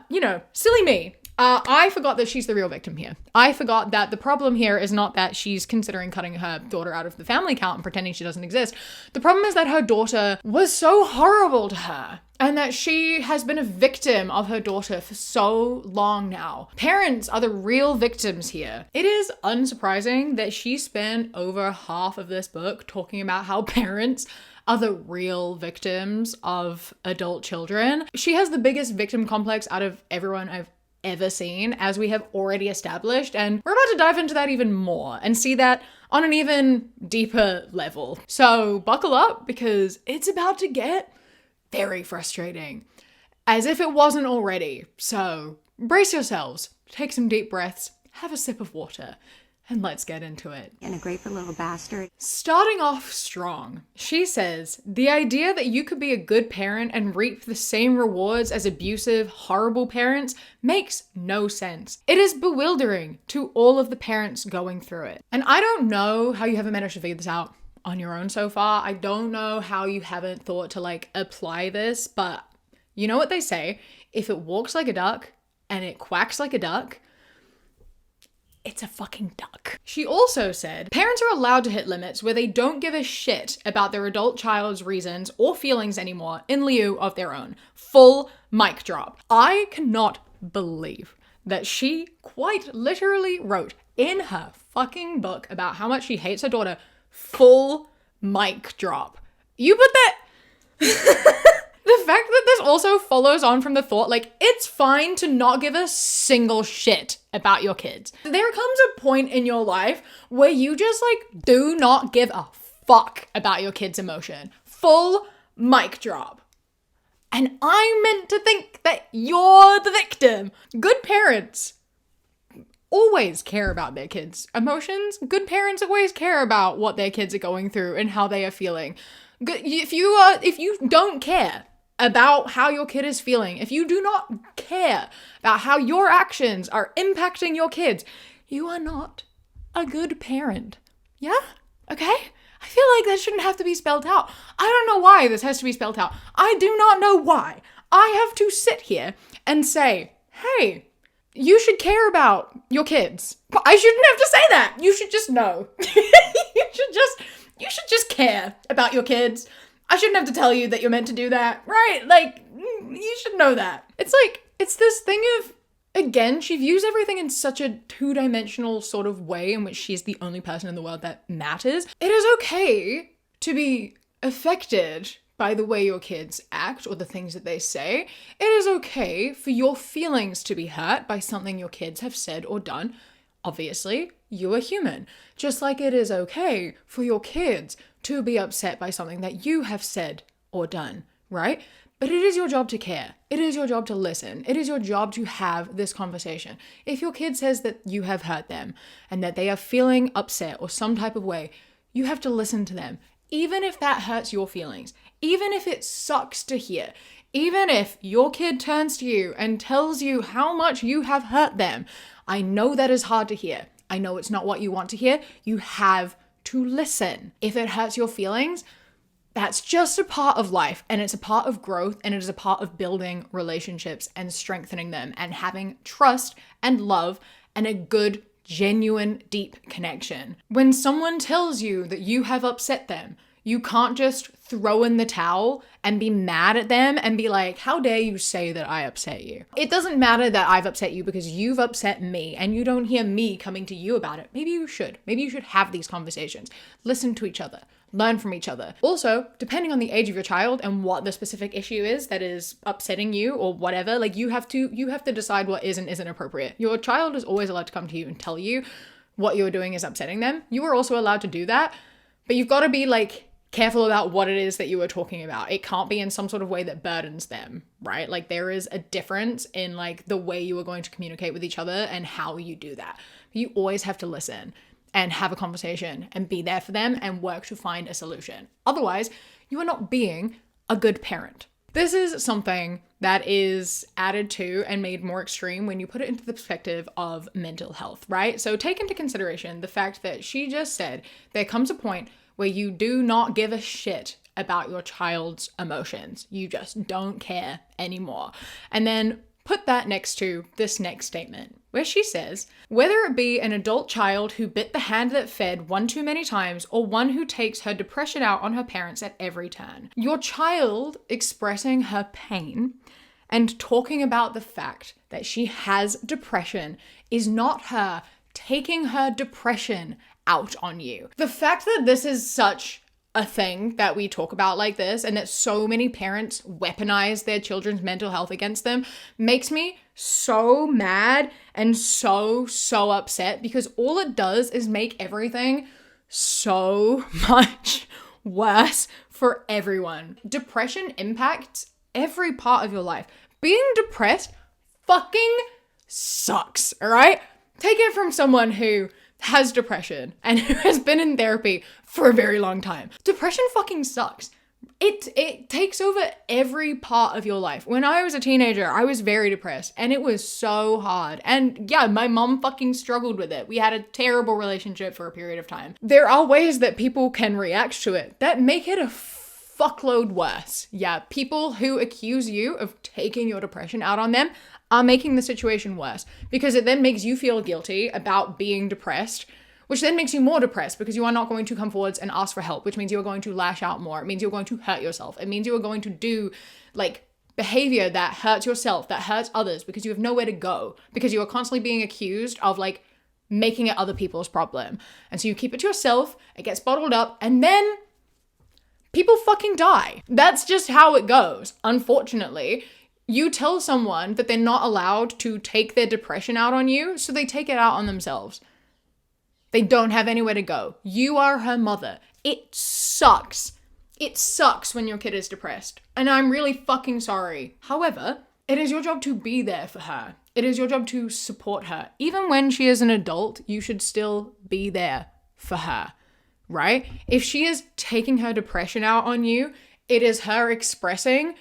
silly me. I forgot that she's the real victim here. I forgot that the problem here is not that she's considering cutting her daughter out of the family count and pretending she doesn't exist. The problem is that her daughter was so horrible to her, and that she has been a victim of her daughter for so long now. Parents are the real victims here. It is unsurprising that she spent over half of this book talking about how parents are the real victims of adult children. She has the biggest victim complex out of everyone I've ever seen, as we have already established, and we're about to dive into that even more and see that on an even deeper level. So buckle up, because it's about to get very frustrating, as if it wasn't already. So brace yourselves, take some deep breaths, have a sip of water, and let's get into it. And a grateful little bastard. Starting off strong, she says, the idea that you could be a good parent and reap the same rewards as abusive, horrible parents makes no sense. It is bewildering to all of the parents going through it. And I don't know how you haven't managed to figure this out on your own so far. I don't know how you haven't thought to apply this, but you know what they say? If it walks like a duck and it quacks like a duck, it's a fucking duck. She also said, parents are allowed to hit limits where they don't give a shit about their adult child's reasons or feelings anymore in lieu of their own. Full mic drop. I cannot believe that she quite literally wrote in her fucking book about how much she hates her daughter. Full mic drop. You put that... The fact that this also follows on from the thought, it's fine to not give a single shit about your kids. There comes a point in your life where you just, do not give a fuck about your kid's emotion. Full mic drop. And I'm meant to think that you're the victim. Good parents always care about their kids' emotions. Good parents always care about what their kids are going through and how they are feeling. If you don't care about how your kid is feeling, if you do not care about how your actions are impacting your kids, you are not a good parent. Yeah? Okay? I feel like that shouldn't have to be spelled out. I don't know why this has to be spelled out. I do not know why. I have to sit here and say, hey, you should care about your kids. I shouldn't have to say that. You should just know. You should just care about your kids. I shouldn't have to tell you that you're meant to do that, right? You should know that. It's this thing of, again, she views everything in such a two-dimensional sort of way in which she's the only person in the world that matters. It is okay to be affected by the way your kids act or the things that they say. It is okay for your feelings to be hurt by something your kids have said or done. Obviously, you are human. Just like it is okay for your kids to be upset by something that you have said or done, right? But it is your job to care. It is your job to listen. It is your job to have this conversation. If your kid says that you have hurt them and that they are feeling upset or some type of way, you have to listen to them. Even if that hurts your feelings, even if it sucks to hear, even if your kid turns to you and tells you how much you have hurt them, I know that is hard to hear. I know it's not what you want to hear. You have to listen. If it hurts your feelings, that's just a part of life, and it's a part of growth, and it is a part of building relationships and strengthening them and having trust and love and a good, genuine, deep connection. When someone tells you that you have upset them, you can't just throw in the towel and be mad at them and be like, how dare you say that I upset you? It doesn't matter that I've upset you because you've upset me and you don't hear me coming to you about it. Maybe you should. Maybe you should have these conversations. Listen to each other. Learn from each other. Also, depending on the age of your child and what the specific issue is that is upsetting you or whatever, you have to decide what is and isn't appropriate. Your child is always allowed to come to you and tell you what you're doing is upsetting them. You are also allowed to do that, but you've got to be careful about what it is that you are talking about. It can't be in some sort of way that burdens them, right? Like there is a difference in like the way you are going to communicate with each other and how you do that. You always have to listen and have a conversation and be there for them and work to find a solution. Otherwise, you are not being a good parent. This is something that is added to and made more extreme when you put it into the perspective of mental health, right? So take into consideration the fact that she just said there comes a point where you do not give a shit about your child's emotions. You just don't care anymore. And then put that next to this next statement, where she says, whether it be an adult child who bit the hand that fed one too many times or one who takes her depression out on her parents at every turn. Your child expressing her pain and talking about the fact that she has depression is not her taking her depression out on you. The fact that this is such a thing that we talk about like this and that so many parents weaponize their children's mental health against them makes me so mad and so upset, because all it does is make everything so much worse for everyone. Depression impacts every part of your life. Being depressed fucking sucks, all right? Take it from someone who has depression and who has been in therapy for a very long time. Depression fucking sucks. It takes over every part of your life. When I was a teenager, I was very depressed and it was so hard. And yeah, my mom fucking struggled with it. We had a terrible relationship for a period of time. There are ways that people can react to it that make it a fuckload worse. Yeah, people who accuse you of taking your depression out on them are making the situation worse, because it then makes you feel guilty about being depressed, which then makes you more depressed because you are not going to come forwards and ask for help, which means you are going to lash out more. It means you're going to hurt yourself. It means you are going to do like behavior that hurts yourself, that hurts others, because you have nowhere to go, because you are constantly being accused of like making it other people's problem. And so you keep it to yourself, it gets bottled up, and then people fucking die. That's just how it goes. Unfortunately, you tell someone that they're not allowed to take their depression out on you, so they take it out on themselves. They don't have anywhere to go. You are her mother. It sucks. It sucks when your kid is depressed. And I'm really fucking sorry. However, it is your job to be there for her. It is your job to support her. Even when she is an adult, you should still be there for her, right? If she is taking her depression out on you, it is her expressing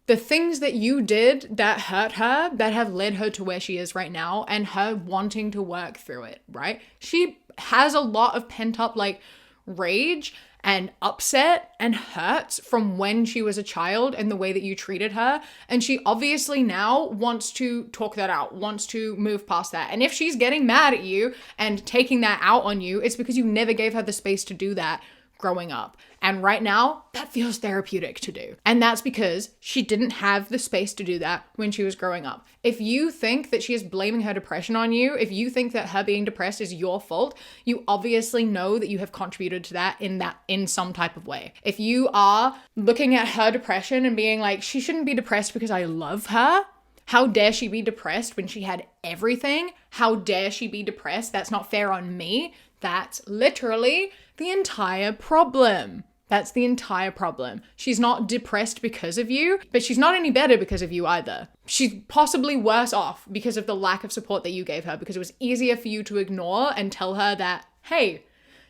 the things that you did that hurt her, that have led her to where she is right now, and her wanting to work through it, right? She has a lot of pent up like rage and upset and hurts from when she was a child and the way that you treated her. And she obviously now wants to talk that out, wants to move past that. And if she's getting mad at you and taking that out on you, it's because you never gave her the space to do that growing up. And right now, that feels therapeutic to do. And that's because she didn't have the space to do that when she was growing up. If you think that she is blaming her depression on you, if you think that her being depressed is your fault, you obviously know that you have contributed to that in some type of way. If you are looking at her depression and being like, she shouldn't be depressed because I love her, how dare she be depressed when she had everything? How dare she be depressed? That's not fair on me. That's literally the entire problem. That's the entire problem. She's not depressed because of you, but she's not any better because of you either. She's possibly worse off because of the lack of support that you gave her, because it was easier for you to ignore and tell her that, hey,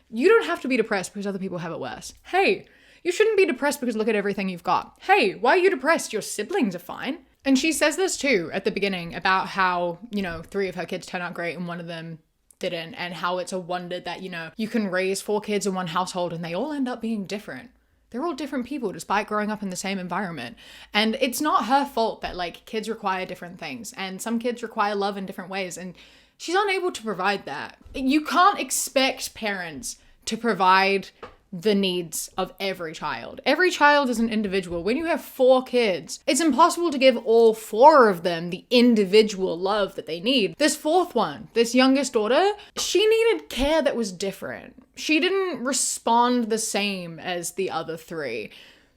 you don't have to be depressed because other people have it worse. Hey, you shouldn't be depressed because look at everything you've got. Hey, why are you depressed? Your siblings are fine. And she says this too at the beginning about how, 3 of her kids turn out great and one of them didn't, and how it's a wonder that, you can raise 4 kids in one household and they all end up being different. They're all different people despite growing up in the same environment. And it's not her fault that kids require different things, and some kids require love in different ways, and she's unable to provide that. You can't expect parents to provide the needs of every child. Every child is an individual. When you have 4 kids, it's impossible to give all 4 of them the individual love that they need. This 4th one, this youngest daughter, she needed care that was different. She didn't respond the same as the other 3.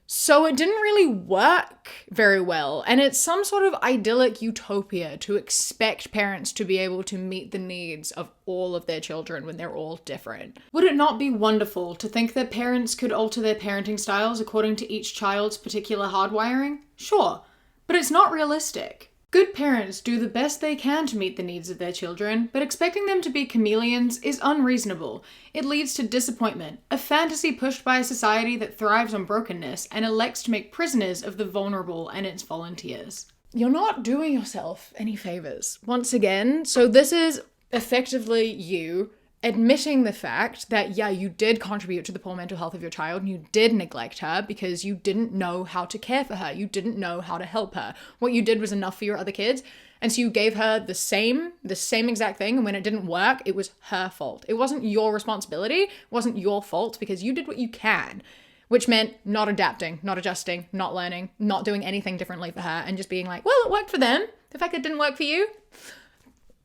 So it didn't really work very well. And it's some sort of idyllic utopia to expect parents to be able to meet the needs of all of their children when they're all different. Would it not be wonderful to think that parents could alter their parenting styles according to each child's particular hardwiring? Sure, but it's not realistic. Good parents do the best they can to meet the needs of their children, but expecting them to be chameleons is unreasonable. It leads to disappointment, a fantasy pushed by a society that thrives on brokenness and elects to make prisoners of the vulnerable and its volunteers. You're not doing yourself any favors. Once again, so this is effectively you admitting the fact that, yeah, you did contribute to the poor mental health of your child and you did neglect her because you didn't know how to care for her. You didn't know how to help her. What you did was enough for your other kids. And so you gave her the same exact thing. And when it didn't work, it was her fault. It wasn't your responsibility. It wasn't your fault because you did what you can, which meant not adapting, not adjusting, not learning, not doing anything differently for her and just being like, well, it worked for them. The fact it didn't work for you,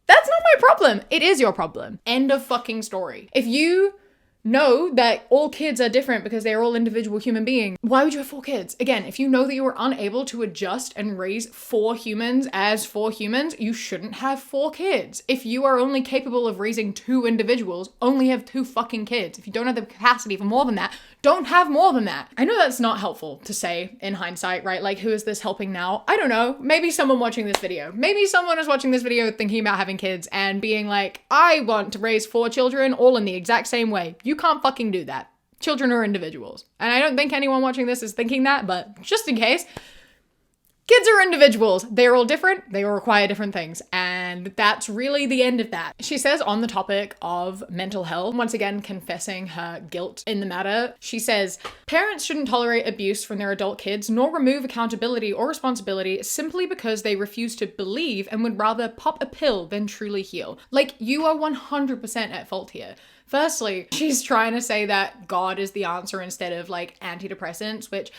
that's not my problem. It is your problem. End of fucking story. If you know that all kids are different because they're all individual human beings, why would you have 4 kids? Again, if you know that you are unable to adjust and raise 4 humans as 4 humans, you shouldn't have 4 kids. If you are only capable of raising 2 individuals, only have 2 fucking kids. If you don't have the capacity for more than that, don't have more than that. I know that's not helpful to say in hindsight, right? Like, who is this helping now? I don't know. Maybe someone watching this video. Maybe someone is watching this video thinking about having kids and being like, I want to raise 4 children all in the exact same way. You can't fucking do that. Children are individuals. And I don't think anyone watching this is thinking that, but just in case, kids are individuals. They're all different. They all require different things. And that's really the end of that. She says on the topic of mental health, once again confessing her guilt in the matter, she says, parents shouldn't tolerate abuse from their adult kids, nor remove accountability or responsibility simply because they refuse to believe and would rather pop a pill than truly heal. Like, you are 100% at fault here. Firstly, she's trying to say that God is the answer instead of like antidepressants, which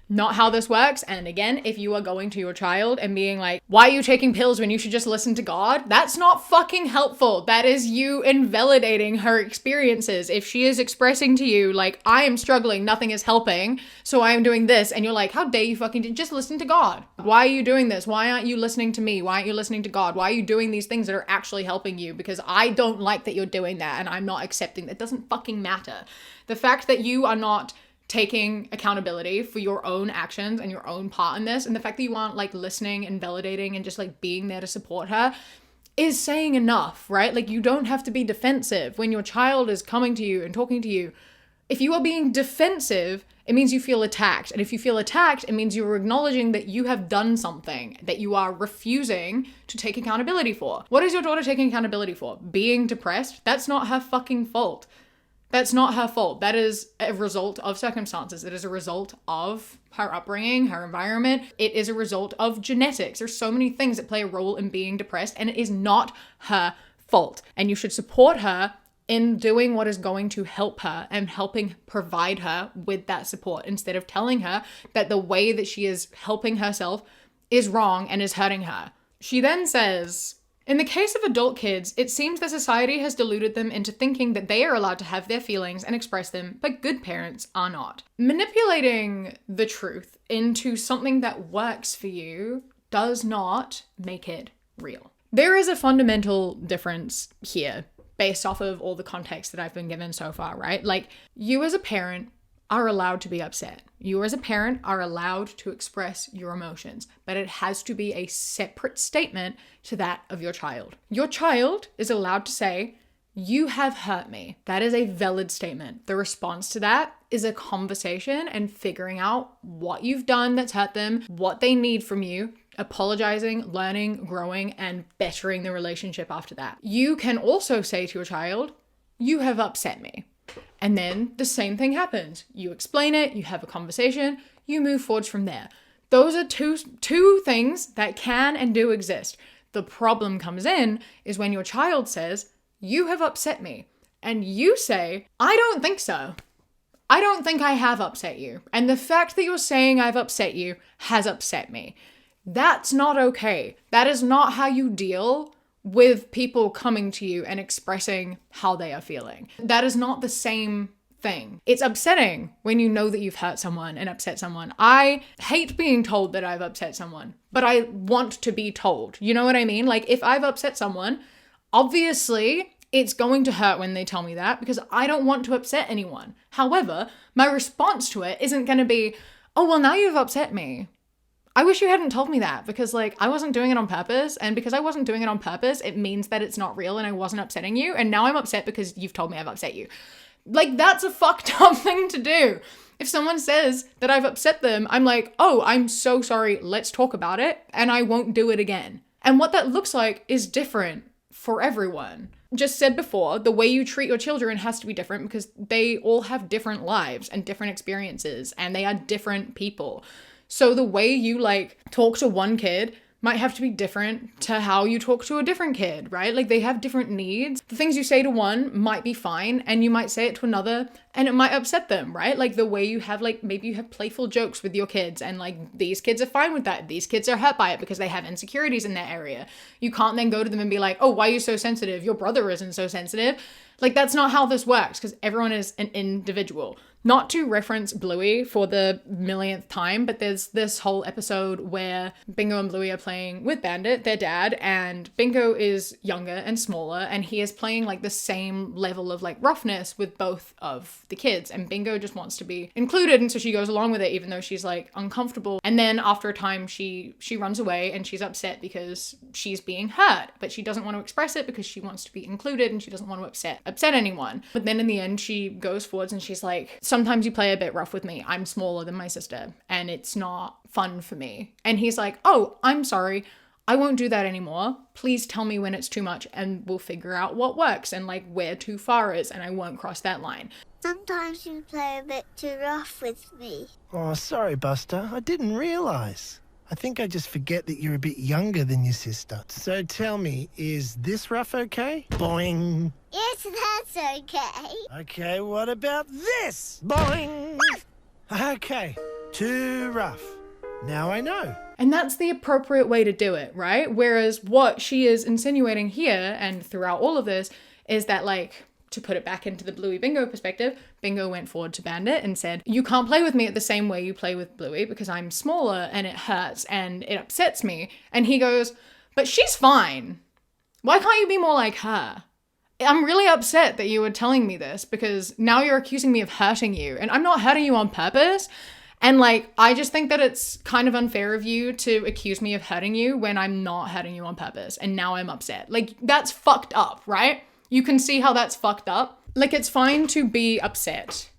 not how this works. And again, if you are going to your child and being like, why are you taking pills when you should just listen to God? That's not fucking helpful. That is you invalidating her experiences. If she is expressing to you like, I am struggling, nothing is helping, so I am doing this, and you're like, how dare you fucking just listen to God? Why are you doing this? Why aren't you listening to me? Why aren't you listening to God? Why are you doing these things that are actually helping you? Because I don't like that you're doing that and I'm not accepting that. It doesn't fucking matter. The fact that you are not taking accountability for your own actions and your own part in this, and the fact that you aren't like listening and validating and just like being there to support her is saying enough, right? Like, you don't have to be defensive when your child is coming to you and talking to you. If you are being defensive, it means you feel attacked. And if you feel attacked, it means you're acknowledging that you have done something that you are refusing to take accountability for. What is your daughter taking accountability for? Being depressed? That's not her fucking fault. That's not her fault. That is a result of circumstances. It is a result of her upbringing, her environment. It is a result of genetics. There's so many things that play a role in being depressed, and it is not her fault. And you should support her in doing what is going to help her and helping provide her with that support, instead of telling her that the way that she is helping herself is wrong and is hurting her. She then says, in the case of adult kids, it seems that society has deluded them into thinking that they are allowed to have their feelings and express them, but good parents are not. Manipulating the truth into something that works for you does not make it real. There is a fundamental difference here based off of all the context that I've been given so far, right? Like, you as a parent are allowed to be upset. You as a parent are allowed to express your emotions, but it has to be a separate statement to that of your child. Your child is allowed to say, you have hurt me. That is a valid statement. The response to that is a conversation and figuring out what you've done that's hurt them, what they need from you, apologizing, learning, growing, and bettering the relationship after that. You can also say to your child, you have upset me. And then the same thing happens. You explain it, you have a conversation, you move forwards from there. Those are two things that can and do exist. The problem comes in is when your child says, you have upset me. And you say, I don't think so. I don't think I have upset you. And the fact that you're saying I've upset you has upset me. That's not okay. That is not how you deal with people coming to you and expressing how they are feeling. That is not the same thing. It's upsetting when you know that you've hurt someone and upset someone. I hate being told that I've upset someone, but I want to be told. You know what I mean? Like, if I've upset someone, obviously it's going to hurt when they tell me that because I don't want to upset anyone. However, my response to it isn't going to be, oh, well, now you've upset me. I wish you hadn't told me that because, like, I wasn't doing it on purpose. And because I wasn't doing it on purpose, it means that it's not real and I wasn't upsetting you. And now I'm upset because you've told me I've upset you. Like, that's a fucked up thing to do. If someone says that I've upset them, I'm like, oh, I'm so sorry. Let's talk about it. And I won't do it again. And what that looks like is different for everyone. Just said before, the way you treat your children has to be different because they all have different lives and different experiences and they are different people. So the way you like talk to one kid might have to be different to how you talk to a different kid, right? Like they have different needs. The things you say to one might be fine and you might say it to another and it might upset them, right? Like the way you have like, maybe you have playful jokes with your kids and like these kids are fine with that. These kids are hurt by it because they have insecurities in their area. You can't then go to them and be like, oh, why are you so sensitive? Your brother isn't so sensitive. Like that's not how this works because everyone is an individual. Not to reference Bluey for the millionth time, but there's this whole episode where Bingo and Bluey are playing with Bandit, their dad, and Bingo is younger and smaller, and he is playing like the same level of like roughness with both of the kids, and Bingo just wants to be included, and so she goes along with it even though she's like uncomfortable. And then after a time she runs away and she's upset because she's being hurt, but she doesn't want to express it because she wants to be included and she doesn't want to upset anyone. But then in the end she goes forwards and she's like, sometimes you play a bit rough with me. I'm smaller than my sister and it's not fun for me. And he's like, oh, I'm sorry. I won't do that anymore. Please tell me when it's too much and we'll figure out what works and like where too far is and I won't cross that line. Sometimes you play a bit too rough with me. Oh, sorry, Buster. I didn't realise. I think I just forget that you're a bit younger than your sister. So tell me, is this rough okay? Boing. Yes, that's okay. Okay, what about this? Boing. Okay, too rough. Now I know. And that's the appropriate way to do it, right? Whereas what she is insinuating here and throughout all of this is that, like, to put it back into the Bluey Bingo perspective, Bingo went forward to Bandit and said, you can't play with me at the same way you play with Bluey because I'm smaller and it hurts and it upsets me. And he goes, but she's fine. Why can't you be more like her? I'm really upset that you were telling me this because now you're accusing me of hurting you and I'm not hurting you on purpose. And like, I just think that it's kind of unfair of you to accuse me of hurting you when I'm not hurting you on purpose. And now I'm upset. Like, that's fucked up, right? You can see how that's fucked up. Like, it's fine to be upset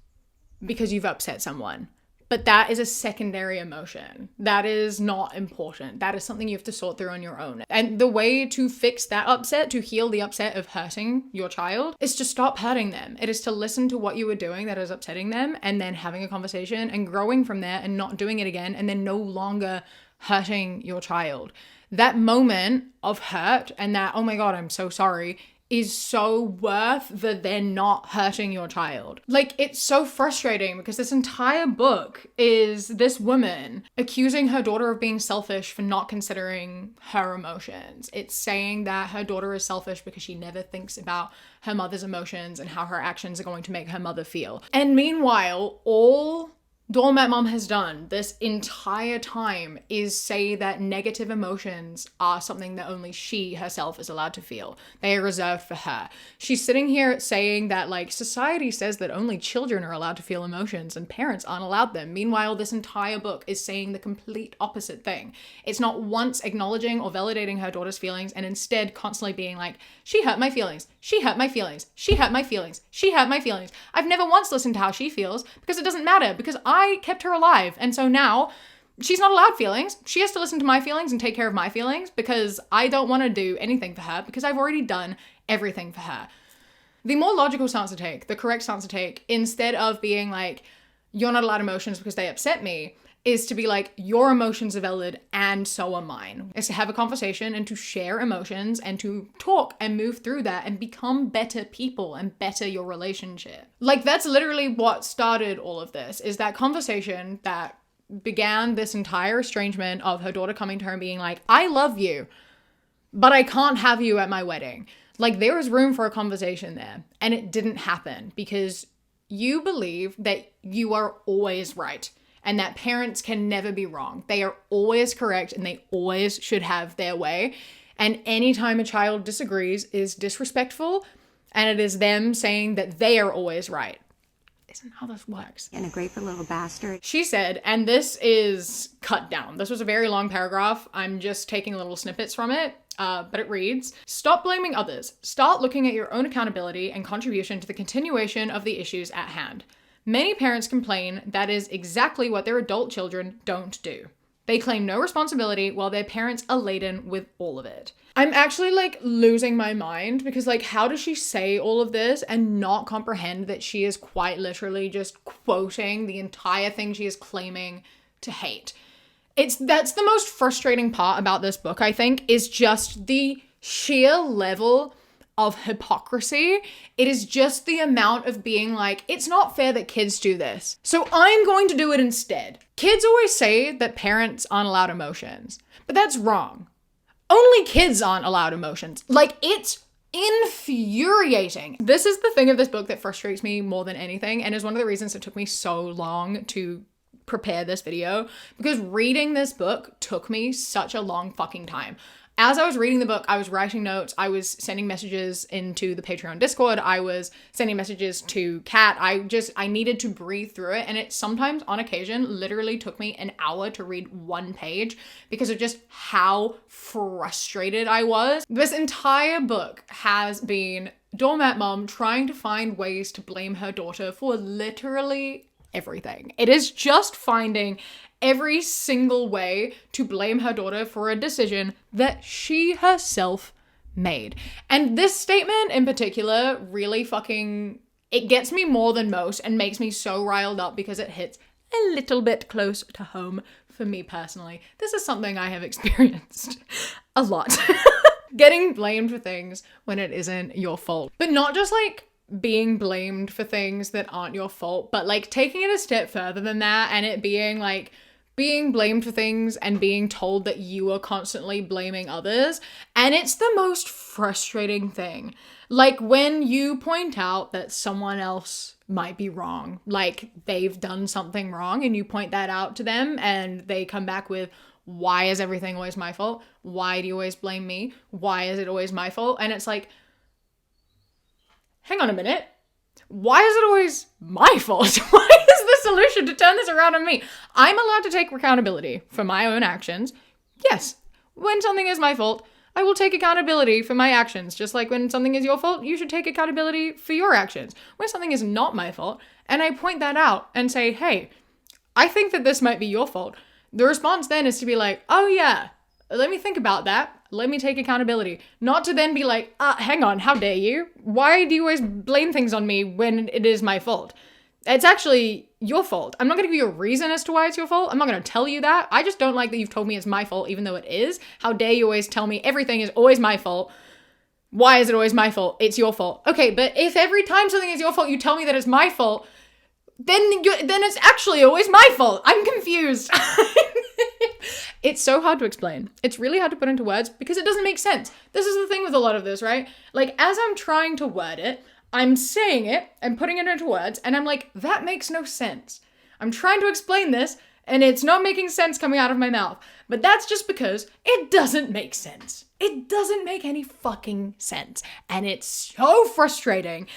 because you've upset someone, but that is a secondary emotion. That is not important. That is something you have to sort through on your own. And the way to fix that upset, to heal the upset of hurting your child, is to stop hurting them. It is to listen to what you were doing that is upsetting them and then having a conversation and growing from there and not doing it again and then no longer hurting your child. That moment of hurt and that, oh my God, I'm so sorry, is so worth the then not hurting your child. Like, it's so frustrating because this entire book is this woman accusing her daughter of being selfish for not considering her emotions. It's saying that her daughter is selfish because she never thinks about her mother's emotions and how her actions are going to make her mother feel. And meanwhile, all Doormat Mom has done this entire time is say that negative emotions are something that only she herself is allowed to feel. They are reserved for her. She's sitting here saying that, like, society says that only children are allowed to feel emotions and parents aren't allowed them. Meanwhile, this entire book is saying the complete opposite thing. It's not once acknowledging or validating her daughter's feelings and instead constantly being like, she hurt my feelings. She hurt my feelings. She hurt my feelings. She hurt my feelings. I've never once listened to how she feels because it doesn't matter because I kept her alive. And so now she's not allowed feelings. She has to listen to my feelings and take care of my feelings because I don't want to do anything for her because I've already done everything for her. The more logical stance to take, the correct stance to take, instead of being like, you're not allowed emotions because they upset me, is to be like, your emotions are valid and so are mine. Is to have a conversation and to share emotions and to talk and move through that and become better people and better your relationship. Like, that's literally what started all of this, is that conversation that began this entire estrangement of her daughter coming to her and being like, I love you, but I can't have you at my wedding. Like, there was room for a conversation there and it didn't happen because You believe that you are always right and that parents can never be wrong. They are always correct and they always should have their way. And anytime a child disagrees is disrespectful, and it is them saying that they are always right. Isn't how this works. And a grateful little bastard. She said, and this is cut down. This was a very long paragraph. I'm just taking little snippets from it. But it reads, stop blaming others. Start looking at your own accountability and contribution to the continuation of the issues at hand. Many parents complain that is exactly what their adult children don't do. They claim no responsibility while their parents are laden with all of it. I'm actually like losing my mind because like how does she say all of this and not comprehend that she is quite literally just quoting the entire thing she is claiming to hate? That's the most frustrating part about this book, I think, is just the sheer level of hypocrisy. It is just the amount of being like, it's not fair that kids do this, so I'm going to do it instead. Kids always say that parents aren't allowed emotions, but that's wrong. Only kids aren't allowed emotions. Like, it's infuriating. This is the thing of this book that frustrates me more than anything, and is one of the reasons it took me so long to prepare this video, because reading this book took me such a long fucking time. As I was reading the book, I was writing notes, I was sending messages into the Patreon Discord, I was sending messages to Kat. I needed to breathe through it, and it sometimes, on occasion, literally took me an hour to read one page because of just how frustrated I was. This entire book has been Doormat Mom trying to find ways to blame her daughter for literally everything. It is just finding every single way to blame her daughter for a decision that she herself made. And this statement in particular really it gets me more than most and makes me so riled up because it hits a little bit close to home for me personally. This is something I have experienced a lot. Getting blamed for things when it isn't your fault. But not just like being blamed for things that aren't your fault, but like taking it a step further than that and it being like being blamed for things and being told that you are constantly blaming others. And it's the most frustrating thing. Like when you point out that someone else might be wrong, like they've done something wrong and you point that out to them and they come back with, why is everything always my fault? Why do you always blame me? Why is it always my fault? And it's like, hang on a minute. Why is it always my fault? Why is the solution to turn this around on me? I'm allowed to take accountability for my own actions. Yes, when something is my fault, I will take accountability for my actions. Just like when something is your fault, you should take accountability for your actions. When something is not my fault, and I point that out and say, hey, I think that this might be your fault, the response then is to be like, oh yeah, let me think about that. Let me take accountability. Not to then be like, hang on, how dare you? Why do you always blame things on me when it is my fault? It's actually your fault. I'm not going to give you a reason as to why it's your fault. I'm not going to tell you that. I just don't like that you've told me it's my fault, even though it is. How dare you always tell me everything is always my fault? Why is it always my fault? It's your fault. Okay, but if every time something is your fault, you tell me that it's my fault, then it's actually always my fault. I'm confused. It's so hard to explain. It's really hard to put into words because it doesn't make sense. This is the thing with a lot of this, right? Like, as I'm trying to word it, I'm saying it and putting it into words, and I'm like, that makes no sense. I'm trying to explain this, and it's not making sense coming out of my mouth. But that's just because it doesn't make sense. It doesn't make any fucking sense. And it's so frustrating.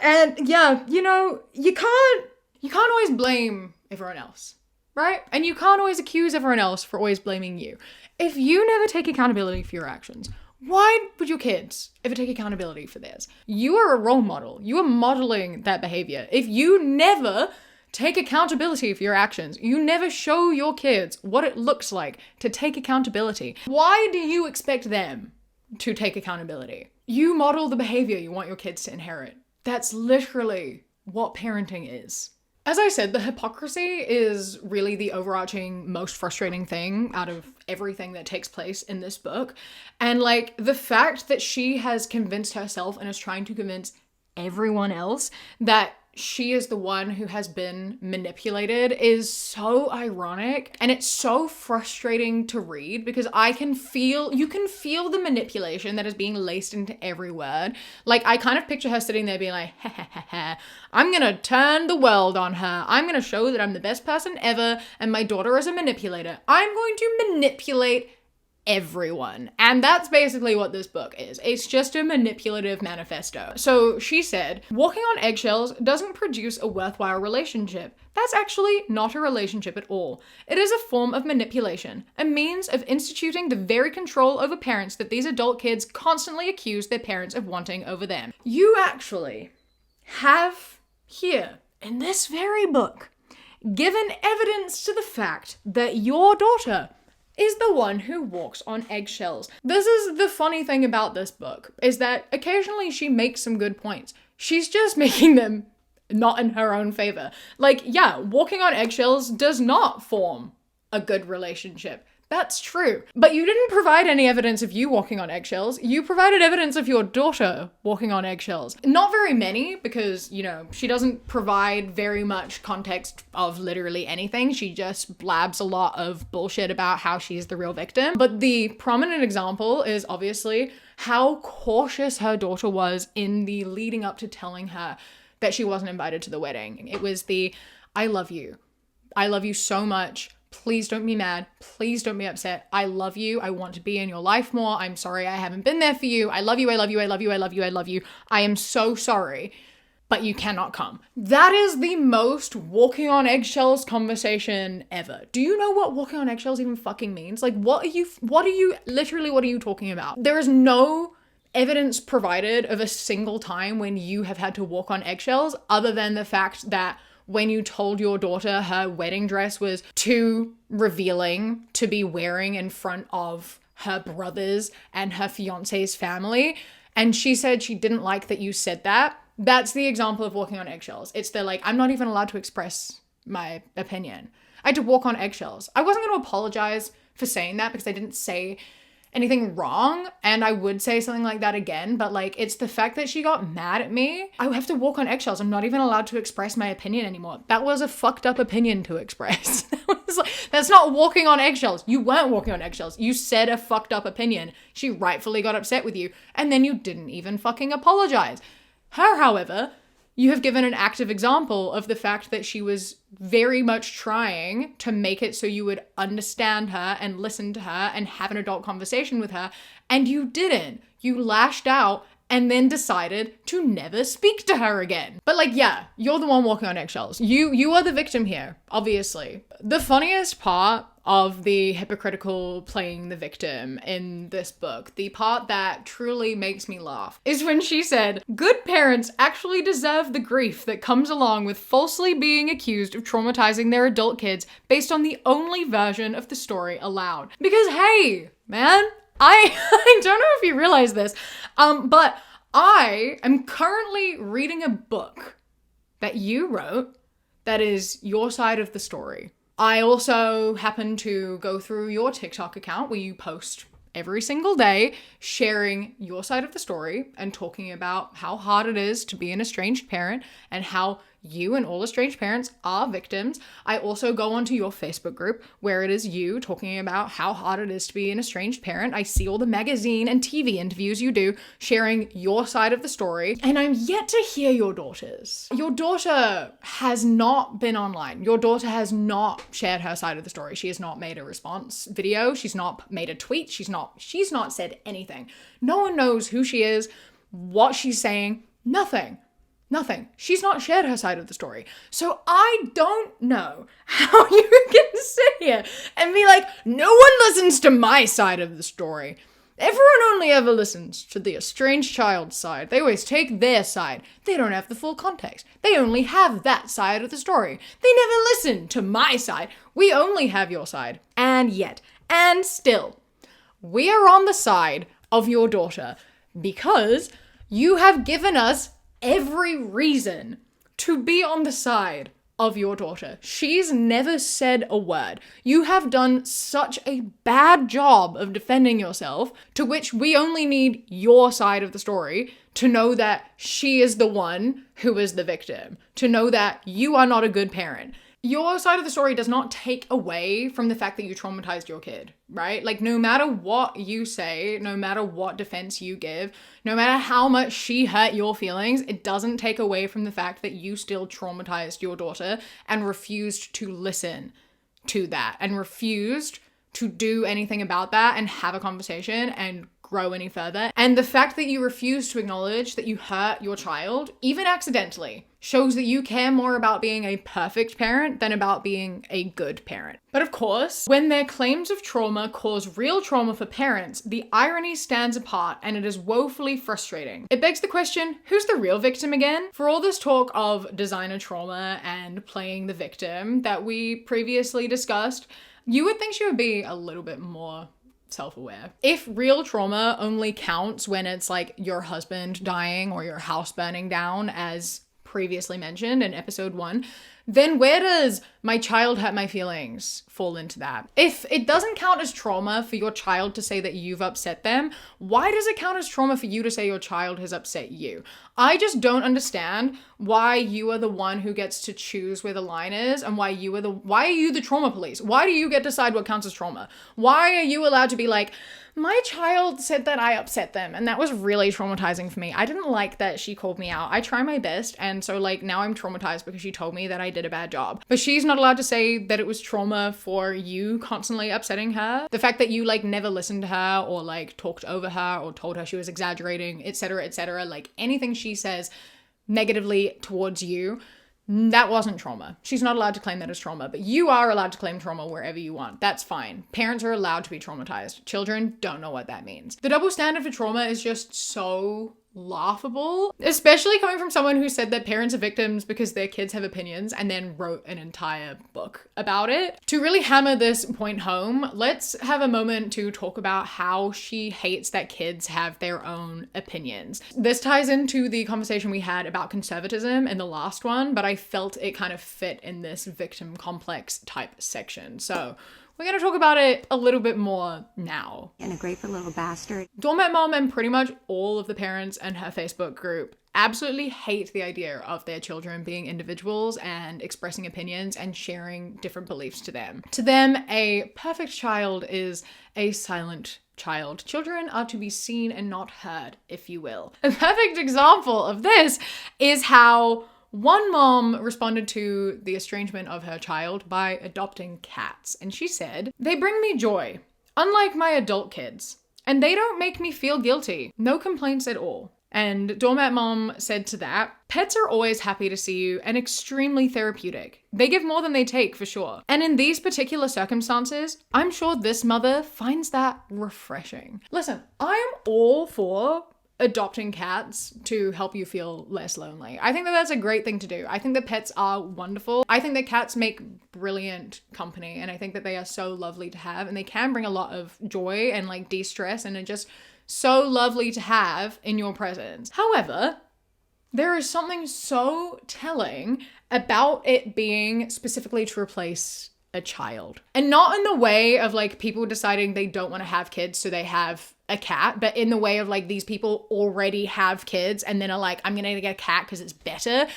And yeah, you know, you can't always blame everyone else. Right? And you can't always accuse everyone else for always blaming you. If you never take accountability for your actions, why would your kids ever take accountability for theirs? You are a role model. You are modeling that behavior. If you never take accountability for your actions, you never show your kids what it looks like to take accountability, why do you expect them to take accountability? You model the behavior you want your kids to inherit. That's literally what parenting is. As I said, the hypocrisy is really the overarching, most frustrating thing out of everything that takes place in this book. And like the fact that she has convinced herself and is trying to convince everyone else that she is the one who has been manipulated is so ironic, and it's so frustrating to read because you can feel the manipulation that is being laced into every word. Like, I kind of picture her sitting there being like, ha ha ha ha, I'm gonna turn the world on her. I'm gonna show that I'm the best person ever, and my daughter is a manipulator. I'm going to manipulate everyone. And that's basically what this book is. It's just a manipulative manifesto. So she said, walking on eggshells doesn't produce a worthwhile relationship. That's actually not a relationship at all. It is a form of manipulation, a means of instituting the very control over parents that these adult kids constantly accuse their parents of wanting over them. You actually have here, in this very book, given evidence to the fact that your daughter is the one who walks on eggshells. This is the funny thing about this book, is that occasionally she makes some good points. She's just making them not in her own favor. Like, yeah, walking on eggshells does not form a good relationship. That's true. But you didn't provide any evidence of you walking on eggshells. You provided evidence of your daughter walking on eggshells. Not very many, because, you know, she doesn't provide very much context of literally anything. She just blabs a lot of bullshit about how she's the real victim. But the prominent example is obviously how cautious her daughter was in the leading up to telling her that she wasn't invited to the wedding. It was the, I love you. I love you so much. Please don't be mad. Please don't be upset. I love you. I want to be in your life more. I'm sorry I haven't been there for you. I love you. I love you. I love you. I love you. I love you. I am so sorry, but you cannot come. That is the most walking on eggshells conversation ever. Do you know what walking on eggshells even fucking means? Like, what are you talking about? There is no evidence provided of a single time when you have had to walk on eggshells other than the fact that when you told your daughter her wedding dress was too revealing to be wearing in front of her brothers and her fiance's family, and she said she didn't like that you said that, that's the example of walking on eggshells. It's the like, I'm not even allowed to express my opinion. I had to walk on eggshells. I wasn't going to apologize for saying that because I didn't say anything wrong, and I would say something like that again, but like, it's the fact that she got mad at me. I have to walk on eggshells. I'm not even allowed to express my opinion anymore. That was a fucked up opinion to express. That's not walking on eggshells. You weren't walking on eggshells. You said a fucked up opinion. She rightfully got upset with you, and then you didn't even fucking apologize. Her, however, you have given an active example of the fact that she was very much trying to make it so you would understand her and listen to her and have an adult conversation with her, and you didn't. You lashed out and then decided to never speak to her again. But like, yeah, you're the one walking on eggshells. You are the victim here, obviously. The funniest part of the hypocritical playing the victim in this book, the part that truly makes me laugh, is when she said, good parents actually deserve the grief that comes along with falsely being accused of traumatizing their adult kids based on the only version of the story allowed. Because hey, man, I don't know if you realize this, but I am currently reading a book that you wrote that is your side of the story. I also happen to go through your TikTok account where you post every single day sharing your side of the story and talking about how hard it is to be an estranged parent and how you and all estranged parents are victims. I also go onto your Facebook group where it is you talking about how hard it is to be an estranged parent. I see all the magazine and TV interviews you do sharing your side of the story, and I'm yet to hear your daughter's. Your daughter has not been online. Your daughter has not shared her side of the story. She has not made a response video. She's not made a tweet. She's not said anything. No one knows who she is, what she's saying, nothing. Nothing. She's not shared her side of the story. So I don't know how you can sit here and be like, no one listens to my side of the story. Everyone only ever listens to the estranged child's side. They always take their side. They don't have the full context. They only have that side of the story. They never listen to my side. We only have your side. And yet, and still, we are on the side of your daughter because you have given us every reason to be on the side of your daughter. She's never said a word. You have done such a bad job of defending yourself, to which we only need your side of the story to know that she is the one who is the victim, to know that you are not a good parent. Your side of the story does not take away from the fact that you traumatized your kid, right? Like, no matter what you say, no matter what defense you give, no matter how much she hurt your feelings, it doesn't take away from the fact that you still traumatized your daughter and refused to listen to that and refused to do anything about that and have a conversation and grow any further. And the fact that you refuse to acknowledge that you hurt your child, even accidentally, shows that you care more about being a perfect parent than about being a good parent. But of course, when their claims of trauma cause real trauma for parents, the irony stands apart and it is woefully frustrating. It begs the question, who's the real victim again? For all this talk of designer trauma and playing the victim that we previously discussed, you would think she would be a little bit more self-aware. If real trauma only counts when it's like your husband dying or your house burning down, as previously mentioned in episode 1, then where does my child hurt my feelings fall into that? If it doesn't count as trauma for your child to say that you've upset them, why does it count as trauma for you to say your child has upset you? I just don't understand why you are the one who gets to choose where the line is and why are you the trauma police? Why do you get to decide what counts as trauma? Why are you allowed to be like, my child said that I upset them and that was really traumatizing for me. I didn't like that she called me out. I try my best, and so like now I'm traumatized because she told me that I did a bad job. But she's not allowed to say that it was trauma for you constantly upsetting her. The fact that you like never listened to her or like talked over her or told her she was exaggerating, etc., like anything she says negatively towards you, that wasn't trauma. She's not allowed to claim that as trauma, but you are allowed to claim trauma wherever you want. That's fine. Parents are allowed to be traumatized. Children don't know what that means. The double standard for trauma is just so laughable, especially coming from someone who said that parents are victims because their kids have opinions and then wrote an entire book about it. To really hammer this point home, let's have a moment to talk about how she hates that kids have their own opinions. This ties into the conversation we had about conservatism in the last one, but I felt it kind of fit in this victim complex type section. So we're going to talk about it a little bit more now. And a grateful little bastard. Doormat Mom and pretty much all of the parents in her Facebook group absolutely hate the idea of their children being individuals and expressing opinions and sharing different beliefs to them. To them, a perfect child is a silent child. Children are to be seen and not heard, if you will. A perfect example of this is how one mom responded to the estrangement of her child by adopting cats, and she said, "They bring me joy, unlike my adult kids, and they don't make me feel guilty. No complaints at all." And Doormat Mom said to that, "Pets are always happy to see you and extremely therapeutic. They give more than they take for sure. And in these particular circumstances, I'm sure this mother finds that refreshing." Listen, I am all for adopting cats to help you feel less lonely. I think that that's a great thing to do. I think that pets are wonderful. I think that cats make brilliant company, and I think that they are so lovely to have, and they can bring a lot of joy and like de-stress, and are just so lovely to have in your presence. However, there is something so telling about it being specifically to replace a child. And not in the way of like people deciding they don't want to have kids so they have a cat, but in the way of like these people already have kids and then are like, I'm gonna get a cat because it's better.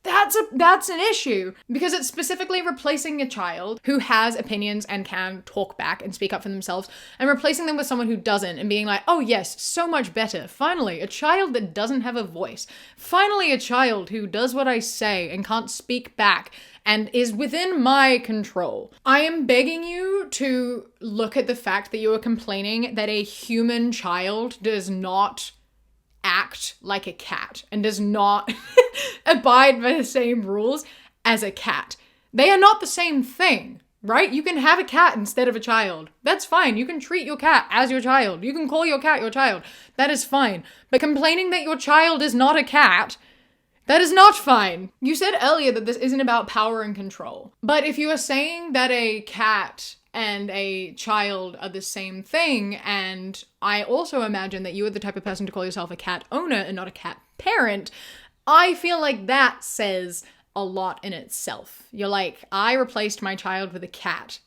That's an issue, because it's specifically replacing a child who has opinions and can talk back and speak up for themselves, and replacing them with someone who doesn't and being like, oh yes, so much better. Finally, a child that doesn't have a voice. Finally, a child who does what I say and can't speak back and is within my control. I am begging you to look at the fact that you are complaining that a human child does not act like a cat and does not abide by the same rules as a cat. They are not the same thing, right? You can have a cat instead of a child. That's fine. You can treat your cat as your child. You can call your cat your child. That is fine. But complaining that your child is not a cat, that is not fine. You said earlier that this isn't about power and control. But if you are saying that a cat and a child are the same thing, and I also imagine that you are the type of person to call yourself a cat owner and not a cat parent, I feel like that says a lot in itself. You're like, I replaced my child with a cat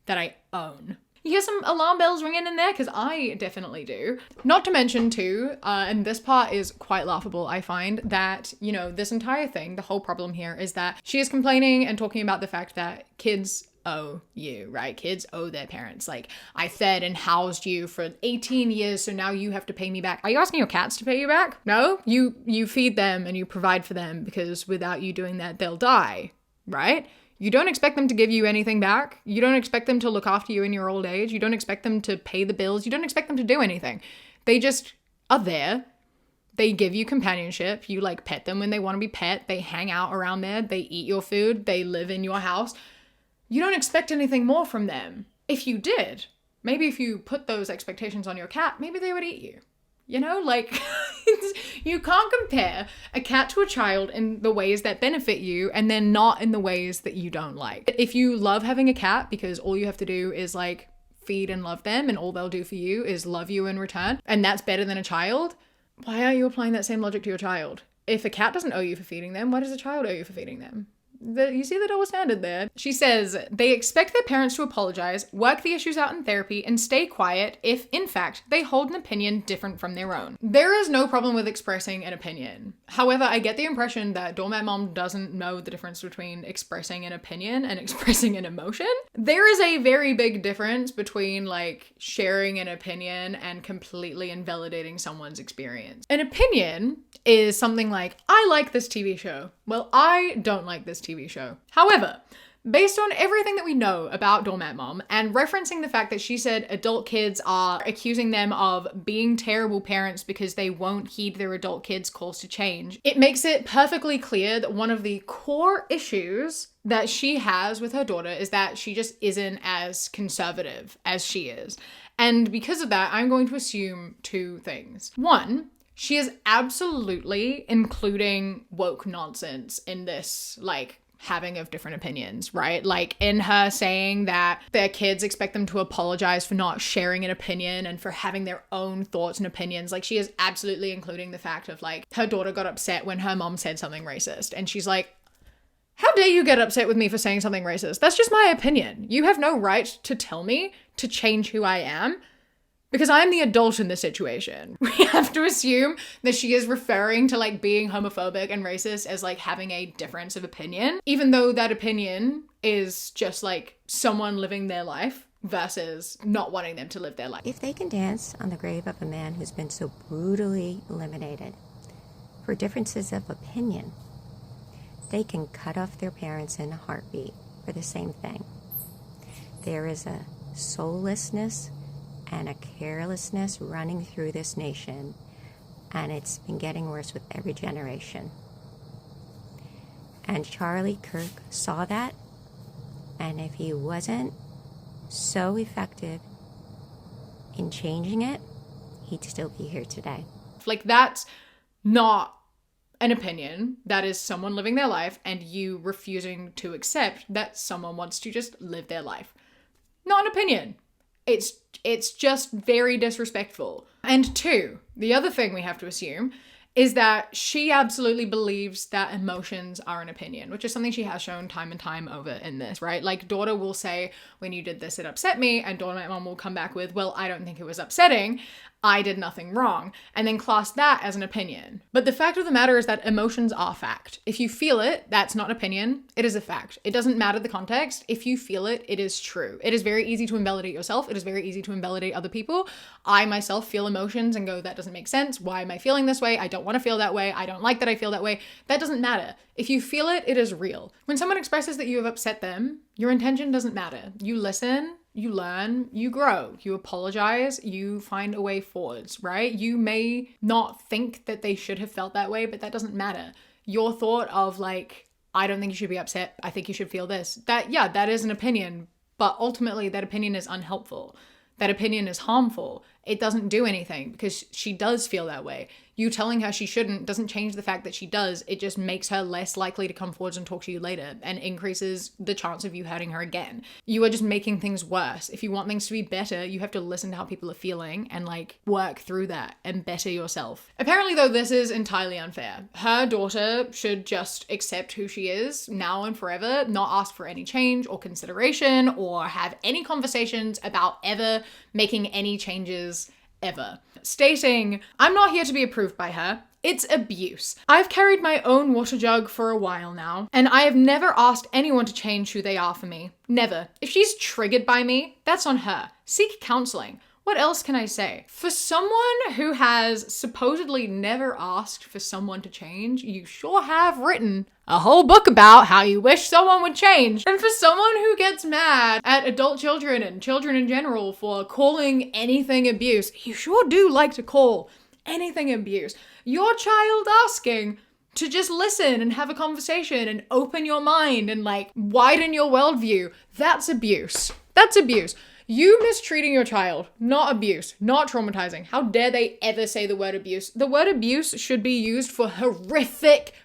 that I own. You hear some alarm bells ringing in there? Because I definitely do. Not to mention too, and this part is quite laughable, I find, that, you know, this entire thing, the whole problem here is that she is complaining and talking about the fact that kids owe you, right? Kids owe their parents. Like, I fed and housed you for 18 years, so now you have to pay me back. Are you asking your cats to pay you back? No? You feed them and you provide for them, because without you doing that, they'll die, right? You don't expect them to give you anything back. You don't expect them to look after you in your old age. You don't expect them to pay the bills. You don't expect them to do anything. They just are there. They give you companionship. You like pet them when they want to be pet. They hang out around there. They eat your food. They live in your house. You don't expect anything more from them. If you did, maybe if you put those expectations on your cat, maybe they would eat you. You know, like, you can't compare a cat to a child in the ways that benefit you and then not in the ways that you don't like. If you love having a cat because all you have to do is like feed and love them and all they'll do for you is love you in return, and that's better than a child, why aren't you applying that same logic to your child? If a cat doesn't owe you for feeding them, why does a child owe you for feeding them? You see the double standard there. She says they expect their parents to apologize, work the issues out in therapy, and stay quiet if, in fact, they hold an opinion different from their own. There is no problem with expressing an opinion. However, I get the impression that Doormat Mom doesn't know the difference between expressing an opinion and expressing an emotion. There is a very big difference between like sharing an opinion and completely invalidating someone's experience. An opinion is something like, I like this TV show. Well, I don't like this TV show. However, based on everything that we know about Doormat Mom and referencing the fact that she said adult kids are accusing them of being terrible parents because they won't heed their adult kids' calls to change, it makes it perfectly clear that one of the core issues that she has with her daughter is that she just isn't as conservative as she is. And because of that, I'm going to assume two things. One, she is absolutely including woke nonsense in this, like, having of different opinions, right? Like in her saying that their kids expect them to apologize for not sharing an opinion and for having their own thoughts and opinions. Like she is absolutely including the fact of like her daughter got upset when her mom said something racist. And she's like, how dare you get upset with me for saying something racist? That's just my opinion. You have no right to tell me to change who I am, because I'm the adult in this situation. We have to assume that she is referring to like being homophobic and racist as like having a difference of opinion, even though that opinion is just like someone living their life versus not wanting them to live their life. If they can dance on the grave of a man who's been so brutally eliminated for differences of opinion, they can cut off their parents in a heartbeat for the same thing. There is a soullessness and a carelessness running through this nation, and it's been getting worse with every generation. And Charlie Kirk saw that, and if he wasn't so effective in changing it, he'd still be here today. Like that's not an opinion. That is someone living their life and you refusing to accept that someone wants to just live their life. Not an opinion. It's just very disrespectful. And two, the other thing we have to assume is that she absolutely believes that emotions are an opinion, which is something she has shown time and time over in this, right? Like daughter will say, when you did this, it upset me. And Doormat Mom will come back with, well, I don't think it was upsetting. I did nothing wrong, and then class that as an opinion. But the fact of the matter is that emotions are fact. If you feel it, that's not an opinion, it is a fact. It doesn't matter the context. If you feel it, it is true. It is very easy to invalidate yourself. It is very easy to invalidate other people. I myself feel emotions and go, that doesn't make sense. Why am I feeling this way? I don't want to feel that way. I don't like that I feel that way. That doesn't matter. If you feel it, it is real. When someone expresses that you have upset them, your intention doesn't matter. You listen, you learn, you grow, you apologize, you find a way forwards, right? You may not think that they should have felt that way, but that doesn't matter. Your thought of like, I don't think you should be upset, I think you should feel this, that is an opinion, but ultimately that opinion is unhelpful. That opinion is harmful. it doesn't do anything because she does feel that way. You telling her she shouldn't doesn't change the fact that she does. It just makes her less likely to come forwards and talk to you later and increases the chance of you hurting her again. You are just making things worse. If you want things to be better, you have to listen to how people are feeling and like work through that and better yourself. Apparently though, this is entirely unfair. Her daughter should just accept who she is now and forever, not ask for any change or consideration or have any conversations about ever making any changes ever. Stating, I'm not here to be approved by her. It's abuse. I've carried my own water jug for a while now, and I have never asked anyone to change who they are for me. Never. If she's triggered by me, that's on her. Seek counseling. What else can I say? For someone who has supposedly never asked for someone to change, you sure have written a whole book about how you wish someone would change. And for someone who gets mad at adult children and children in general for calling anything abuse, you sure do like to call anything abuse. Your child asking to just listen and have a conversation and open your mind and like widen your worldview, that's abuse. That's abuse. You mistreating your child, not abuse, not traumatizing. How dare they ever say the word abuse? The word abuse should be used for horrific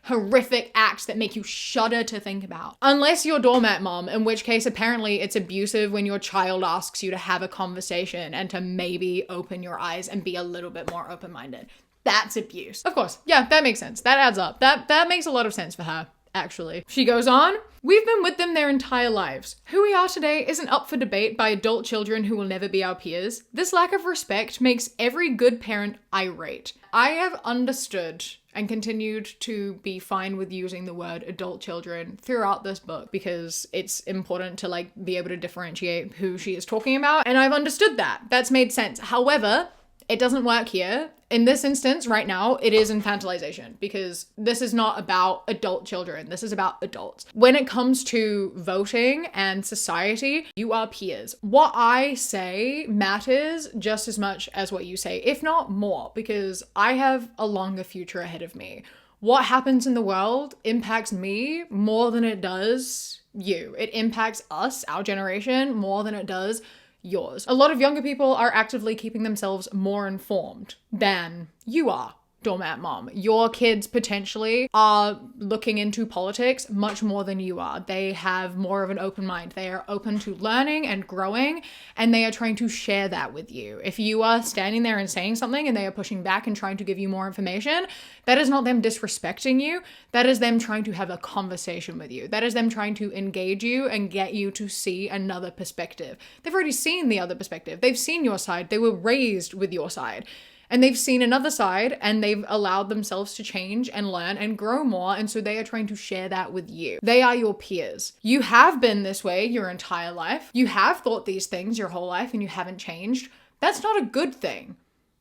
acts that make you shudder to think about. Unless you're doormat mom, in which case apparently it's abusive when your child asks you to have a conversation and to maybe open your eyes and be a little bit more open-minded. That's abuse. Of course, yeah, that makes sense. That adds up. That makes a lot of sense for her. Actually. She goes on, we've been with them their entire lives. Who we are today isn't up for debate by adult children who will never be our peers. This lack of respect makes every good parent irate. I have understood and continued to be fine with using the word adult children throughout this book because it's important to like be able to differentiate who she is talking about. And I've understood that. That's made sense. However, it doesn't work here. In this instance, right now, it is infantilization because this is not about adult children. This is about adults. When it comes to voting and society, you are peers. What I say matters just as much as what you say, if not more, because I have a longer future ahead of me. What happens in the world impacts me more than it does you. It impacts us, our generation, more than it does yours. A lot of younger people are actively keeping themselves more informed than you are, doormat mom. Your kids potentially are looking into politics much more than you are. They have more of an open mind. They are open to learning and growing, and they are trying to share that with you. If you are standing there and saying something and they are pushing back and trying to give you more information, that is not them disrespecting you. That is them trying to have a conversation with you. That is them trying to engage you and get you to see another perspective. They've already seen the other perspective. They've seen your side. They were raised with your side. And they've seen another side and they've allowed themselves to change and learn and grow more. And so they are trying to share that with you. They are your peers. You have been this way your entire life. You have thought these things your whole life and you haven't changed. That's not a good thing.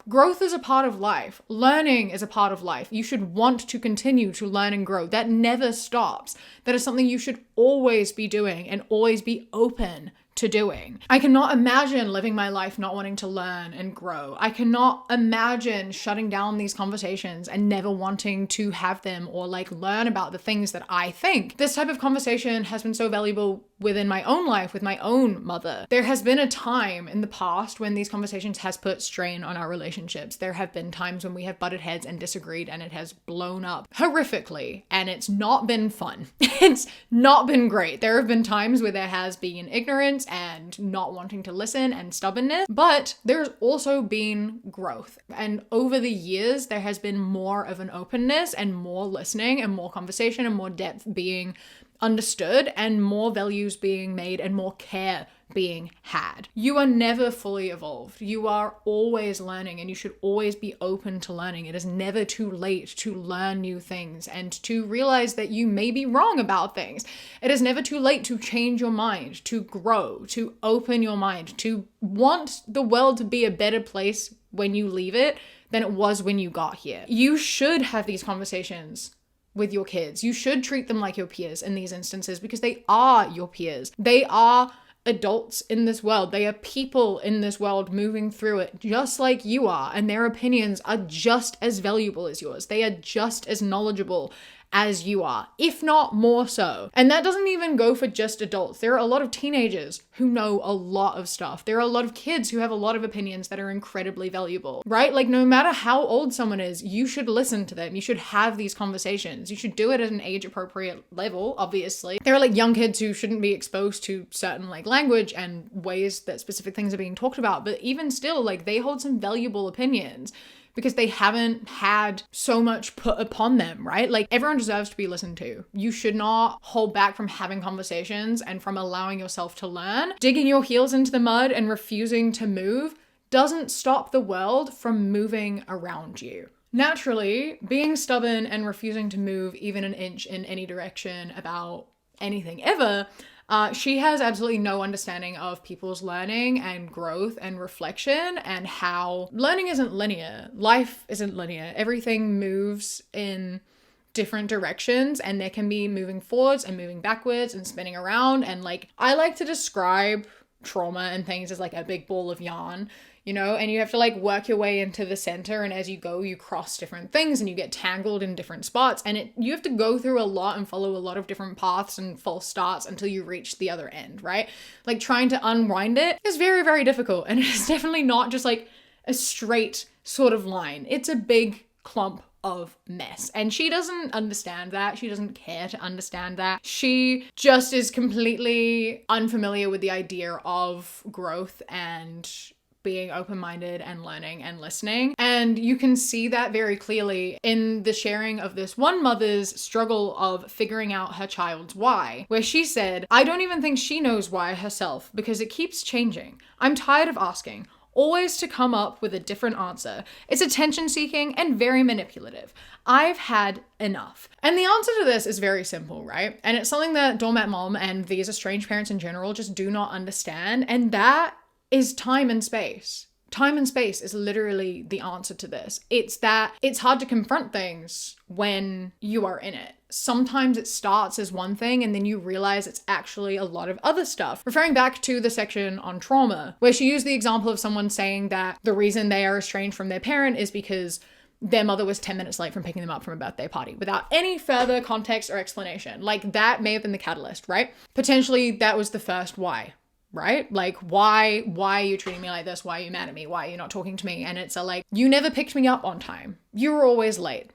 Growth is a part of life. Learning is a part of life. You should want to continue to learn and grow. That never stops. That is something you should always be doing and always be open to doing. I cannot imagine living my life not wanting to learn and grow. I cannot imagine shutting down these conversations and never wanting to have them or like learn about the things that I think. This type of conversation has been so valuable within my own life with my own mother. There has been a time in the past when these conversations has put strain on our relationships. There have been times when we have butted heads and disagreed and it has blown up horrifically and it's not been fun. It's not been great. There have been times where there has been ignorance and not wanting to listen and stubbornness, but there's also been growth. And over the years, there has been more of an openness and more listening and more conversation and more depth being understood and more values being made and more care being had. You are never fully evolved. You are always learning and you should always be open to learning. It is never too late to learn new things and to realize that you may be wrong about things. It is never too late to change your mind, to grow, to open your mind, to want the world to be a better place when you leave it than it was when you got here. You should have these conversations with your kids. You should treat them like your peers in these instances because they are your peers. They are adults in this world. They are people in this world moving through it just like you are, and their opinions are just as valuable as yours. They are just as knowledgeable as you are, if not more so. And that doesn't even go for just adults. There are a lot of teenagers who know a lot of stuff. There are a lot of kids who have a lot of opinions that are incredibly valuable, right? Like no matter how old someone is, you should listen to them. You should have these conversations. You should do it at an age appropriate level, obviously. There are like young kids who shouldn't be exposed to certain like language and ways that specific things are being talked about. But even still, like they hold some valuable opinions, because they haven't had so much put upon them, right? Like everyone deserves to be listened to. You should not hold back from having conversations and from allowing yourself to learn. Digging your heels into the mud and refusing to move doesn't stop the world from moving around you. Naturally, being stubborn and refusing to move even an inch in any direction about anything ever, she has absolutely no understanding of people's learning and growth and reflection, and how learning isn't linear. Life isn't linear. Everything moves in different directions, and there can be moving forwards and moving backwards and spinning around. And like, I like to describe trauma and things as like a big ball of yarn, you know, and you have to like work your way into the center, and as you go you cross different things and you get tangled in different spots, and you have to go through a lot and follow a lot of different paths and false starts until you reach the other end, right? Like trying to unwind it is very, very difficult, and it's definitely not just like a straight sort of line. It's a big clump of mess, and she doesn't understand that. She doesn't care to understand that. She just is completely unfamiliar with the idea of growth and being open-minded and learning and listening. And you can see that very clearly in the sharing of this one mother's struggle of figuring out her child's why, where she said, "I don't even think she knows why herself, because it keeps changing. I'm tired of asking, always to come up with a different answer. It's attention-seeking and very manipulative. I've had enough." And the answer to this is very simple, right? And it's something that Doormat Mom and these estranged parents in general just do not understand, and that is time and space. Time and space is literally the answer to this. It's that it's hard to confront things when you are in it. Sometimes it starts as one thing and then you realize it's actually a lot of other stuff. Referring back to the section on trauma, where she used the example of someone saying that the reason they are estranged from their parent is because their mother was 10 minutes late from picking them up from a birthday party, without any further context or explanation. Like that may have been the catalyst, right? Potentially that was the first why. Right? Like, why are you treating me like this? Why are you mad at me? Why are you not talking to me? And it's like, you never picked me up on time. You were always late.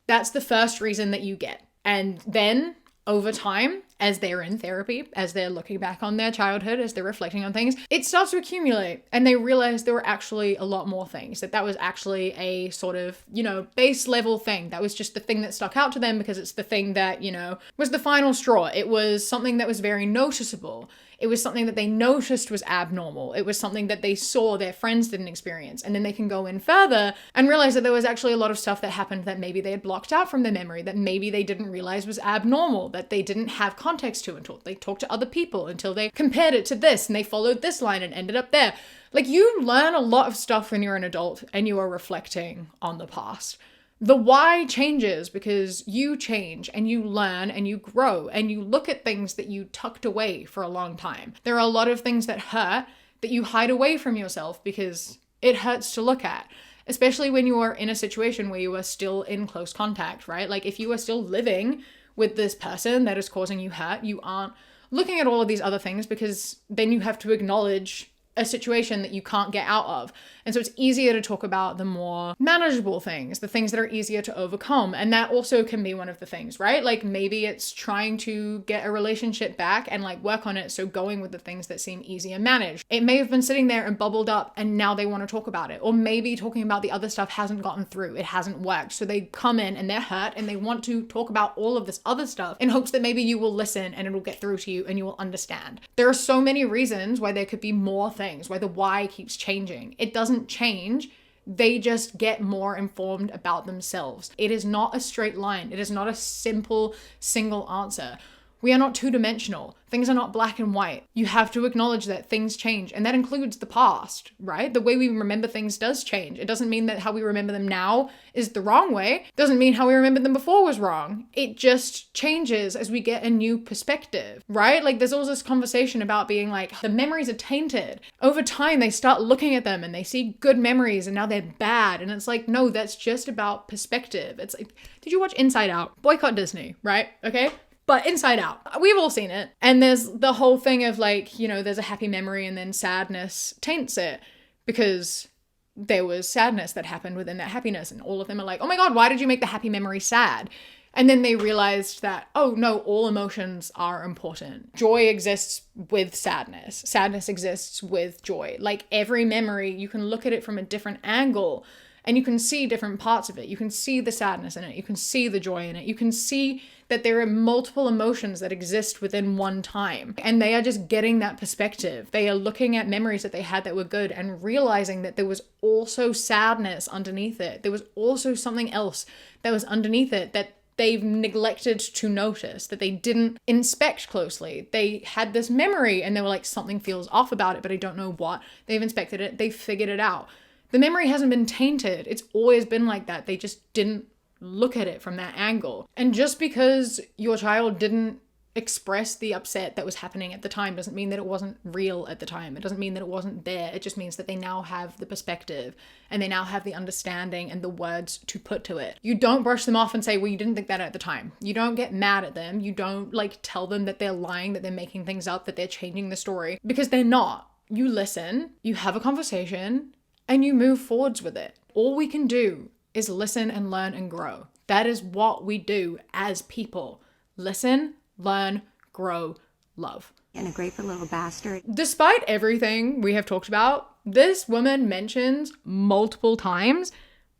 That's the first reason that you get. And then over time, as they're in therapy, as they're looking back on their childhood, as they're reflecting on things, it starts to accumulate, and they realize there were actually a lot more things, that was actually a sort of, you know, base level thing. That was just the thing that stuck out to them because it's the thing that, you know, was the final straw. It was something that was very noticeable. It was something that they noticed was abnormal. It was something that they saw their friends didn't experience. And then they can go in further and realize that there was actually a lot of stuff that happened that maybe they had blocked out from their memory, that maybe they didn't realize was abnormal, that they didn't have context to until they talked to other people, until they compared it to this and they followed this line and ended up there. Like, you learn a lot of stuff when you're an adult and you are reflecting on the past. The why changes because you change and you learn and you grow and you look at things that you tucked away for a long time. There are a lot of things that hurt that you hide away from yourself because it hurts to look at, especially when you are in a situation where you are still in close contact, right? Like, if you are still living with this person that is causing you hurt, you aren't looking at all of these other things because then you have to acknowledge a situation that you can't get out of. And so it's easier to talk about the more manageable things, the things that are easier to overcome. And that also can be one of the things, right? Like, maybe it's trying to get a relationship back and like work on it. So going with the things that seem easier managed. It may have been sitting there and bubbled up and now they want to talk about it. Or maybe talking about the other stuff hasn't gotten through. It hasn't worked. So they come in and they're hurt and they want to talk about all of this other stuff in hopes that maybe you will listen and it'll get through to you and you will understand. There are so many reasons why there could be more things, why the why keeps changing. It doesn't change. They just get more informed about themselves. It is not a straight line. It is not a simple single answer. We are not two-dimensional. Things are not black and white. You have to acknowledge that things change, and that includes the past, right? The way we remember things does change. It doesn't mean that how we remember them now is the wrong way. It doesn't mean how we remembered them before was wrong. It just changes as we get a new perspective, right? Like there's all this conversation about being like, the memories are tainted. Over time, they start looking at them and they see good memories and now they're bad. And it's like, no, that's just about perspective. It's like, did you watch Inside Out? Boycott Disney, right? Okay? But Inside Out, we've all seen it. And there's the whole thing of like, you know, there's a happy memory and then sadness taints it because there was sadness that happened within that happiness. And all of them are like, oh my God, why did you make the happy memory sad? And then they realized that, oh no, all emotions are important. Joy exists with sadness. Sadness exists with joy. Like every memory, you can look at it from a different angle and you can see different parts of it. You can see the sadness in it. You can see the joy in it. You can see that there are multiple emotions that exist within one time. And they are just getting that perspective. They are looking at memories that they had that were good and realizing that there was also sadness underneath it. There was also something else that was underneath it that they've neglected to notice, that they didn't inspect closely. They had this memory and they were like, something feels off about it, but I don't know what. They've inspected it. They figured it out. The memory hasn't been tainted. It's always been like that. They just didn't look at it from that angle. And just because your child didn't express the upset that was happening at the time doesn't mean that it wasn't real at the time. It doesn't mean that it wasn't there. It just means that they now have the perspective and they now have the understanding and the words to put to it. You don't brush them off and say, well, you didn't think that at the time. You don't get mad at them. You don't like tell them that they're lying, that they're making things up, that they're changing the story, because they're not. You listen, you have a conversation, and you move forwards with it. All we can do is listen and learn and grow. That is what we do as people. Listen, learn, grow, love. And a grateful little bastard. Despite everything we have talked about, this woman mentions multiple times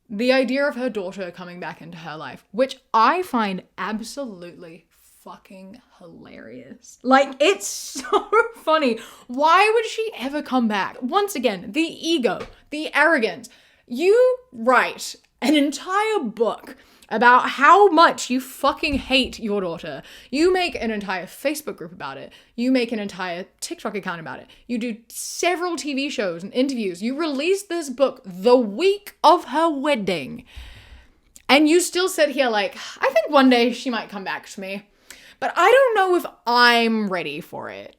the idea of her daughter coming back into her life, which I find absolutely fucking hilarious. Like, it's so funny. Why would she ever come back? Once again, the ego, the arrogance. You write an entire book about how much you fucking hate your daughter. You make an entire Facebook group about it. You make an entire TikTok account about it. You do several TV shows and interviews. You release this book the week of her wedding. And you still sit here like, I think one day she might come back to me. But I don't know if I'm ready for it.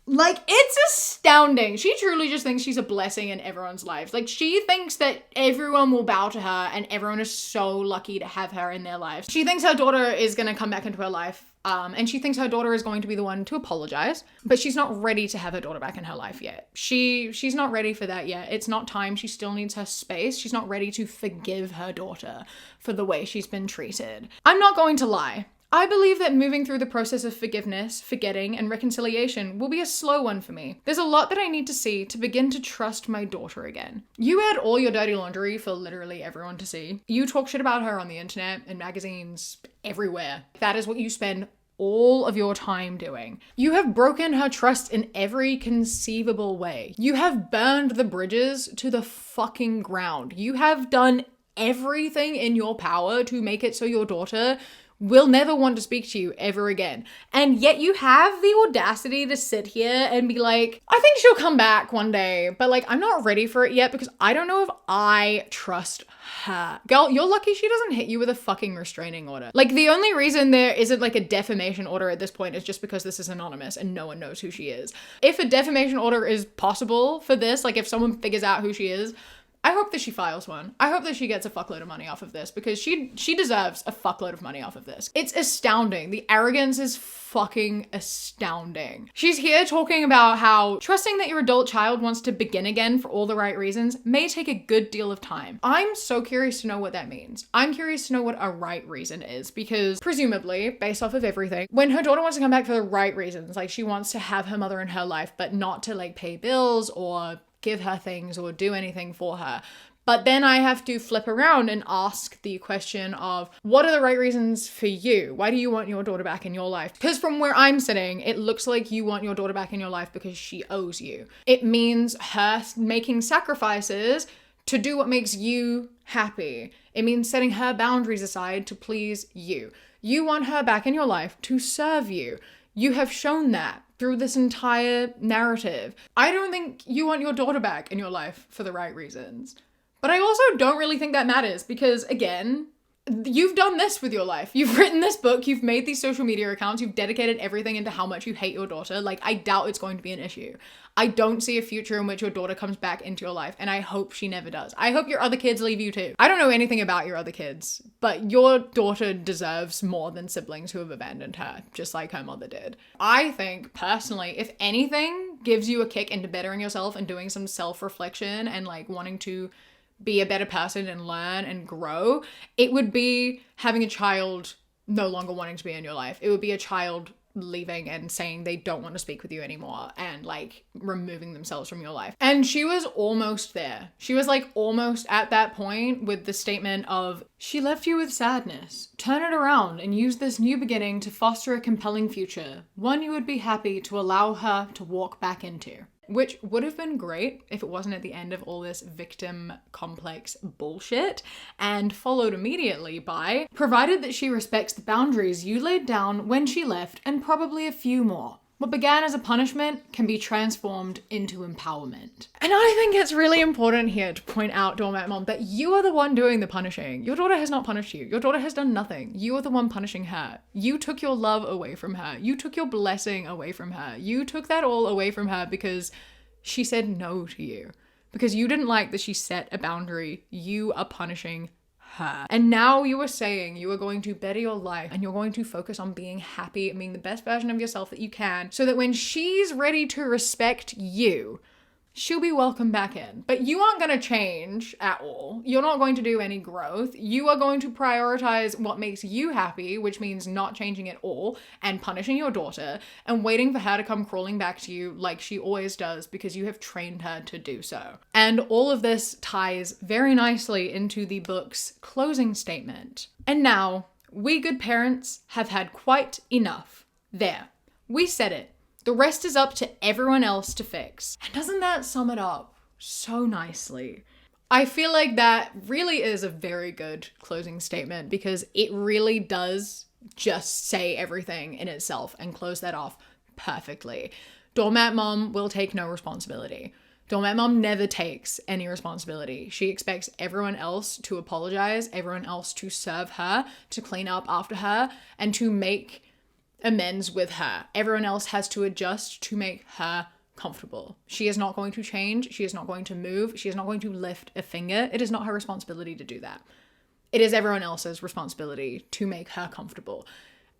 Like, it's astounding. She truly just thinks she's a blessing in everyone's lives. Like, she thinks that everyone will bow to her and everyone is so lucky to have her in their lives. She thinks her daughter is going to come back into her life. And she thinks her daughter is going to be the one to apologize. But she's not ready to have her daughter back in her life yet. She's not ready for that yet. It's not time. She still needs her space. She's not ready to forgive her daughter for the way she's been treated. I'm not going to lie. I believe that moving through the process of forgiveness, forgetting, and reconciliation will be a slow one for me. There's a lot that I need to see to begin to trust my daughter again. You had all your dirty laundry for literally everyone to see. You talk shit about her on the internet, in magazines, everywhere. That is what you spend all of your time doing. You have broken her trust in every conceivable way. You have burned the bridges to the fucking ground. You have done everything in your power to make it so your daughter will never want to speak to you ever again. And yet you have the audacity to sit here and be like, I think she'll come back one day, but like, I'm not ready for it yet because I don't know if I trust her. Girl, you're lucky she doesn't hit you with a fucking restraining order. Like, the only reason there isn't like a defamation order at this point is just because this is anonymous and no one knows who she is. If a defamation order is possible for this, like if someone figures out who she is, I hope that she files one. I hope that she gets a fuckload of money off of this because she deserves a fuckload of money off of this. It's astounding. The arrogance is fucking astounding. She's here talking about how trusting that your adult child wants to begin again for all the right reasons may take a good deal of time. I'm so curious to know what that means. I'm curious to know what a right reason is because presumably, based off of everything, when her daughter wants to come back for the right reasons, like she wants to have her mother in her life, but not to like pay bills or give her things or do anything for her. But then I have to flip around and ask the question of, what are the right reasons for you? Why do you want your daughter back in your life? Because from where I'm sitting, it looks like you want your daughter back in your life because she owes you. It means her making sacrifices to do what makes you happy. It means setting her boundaries aside to please you. You want her back in your life to serve you. You have shown that through this entire narrative. I don't think you want your daughter back in your life for the right reasons. But I also don't really think that matters because, again, you've done this with your life. You've written this book, you've made these social media accounts, you've dedicated everything into how much you hate your daughter. Like, I doubt it's going to be an issue. I don't see a future in which your daughter comes back into your life, and I hope she never does. I hope your other kids leave you too. I don't know anything about your other kids, but your daughter deserves more than siblings who have abandoned her, just like her mother did. I think, personally, if anything gives you a kick into bettering yourself and doing some self-reflection and like wanting to be a better person and learn and grow, it would be having a child no longer wanting to be in your life. It would be a child leaving and saying they don't want to speak with you anymore and like removing themselves from your life. And she was almost there. She was like almost at that point with the statement of, she left you with sadness. Turn it around and use this new beginning to foster a compelling future, one you would be happy to allow her to walk back into. Which would have been great if it wasn't at the end of all this victim complex bullshit, and followed immediately by, provided that she respects the boundaries you laid down when she left, and probably a few more. What began as a punishment can be transformed into empowerment. And I think it's really important here to point out, Doormat Mom, that you are the one doing the punishing. Your daughter has not punished you. Your daughter has done nothing. You are the one punishing her. You took your love away from her. You took your blessing away from her. You took that all away from her because she said no to you. Because you didn't like that she set a boundary. You are punishing her. And now you are saying you are going to better your life and you're going to focus on being happy and being the best version of yourself that you can, so that when she's ready to respect you, she'll be welcomed back in. But you aren't going to change at all. You're not going to do any growth. You are going to prioritize what makes you happy, which means not changing at all and punishing your daughter and waiting for her to come crawling back to you like she always does because you have trained her to do so. And all of this ties very nicely into the book's closing statement. And now, we good parents have had quite enough. There, we said it. The rest is up to everyone else to fix. And doesn't that sum it up so nicely? I feel like that really is a very good closing statement because it really does just say everything in itself and close that off perfectly. Doormat Mom will take no responsibility. Doormat Mom never takes any responsibility. She expects everyone else to apologize, everyone else to serve her, to clean up after her, and to make amends with her. Everyone else has to adjust to make her comfortable. She is not going to change. She is not going to move. She is not going to lift a finger. It is not her responsibility to do that. It is everyone else's responsibility to make her comfortable.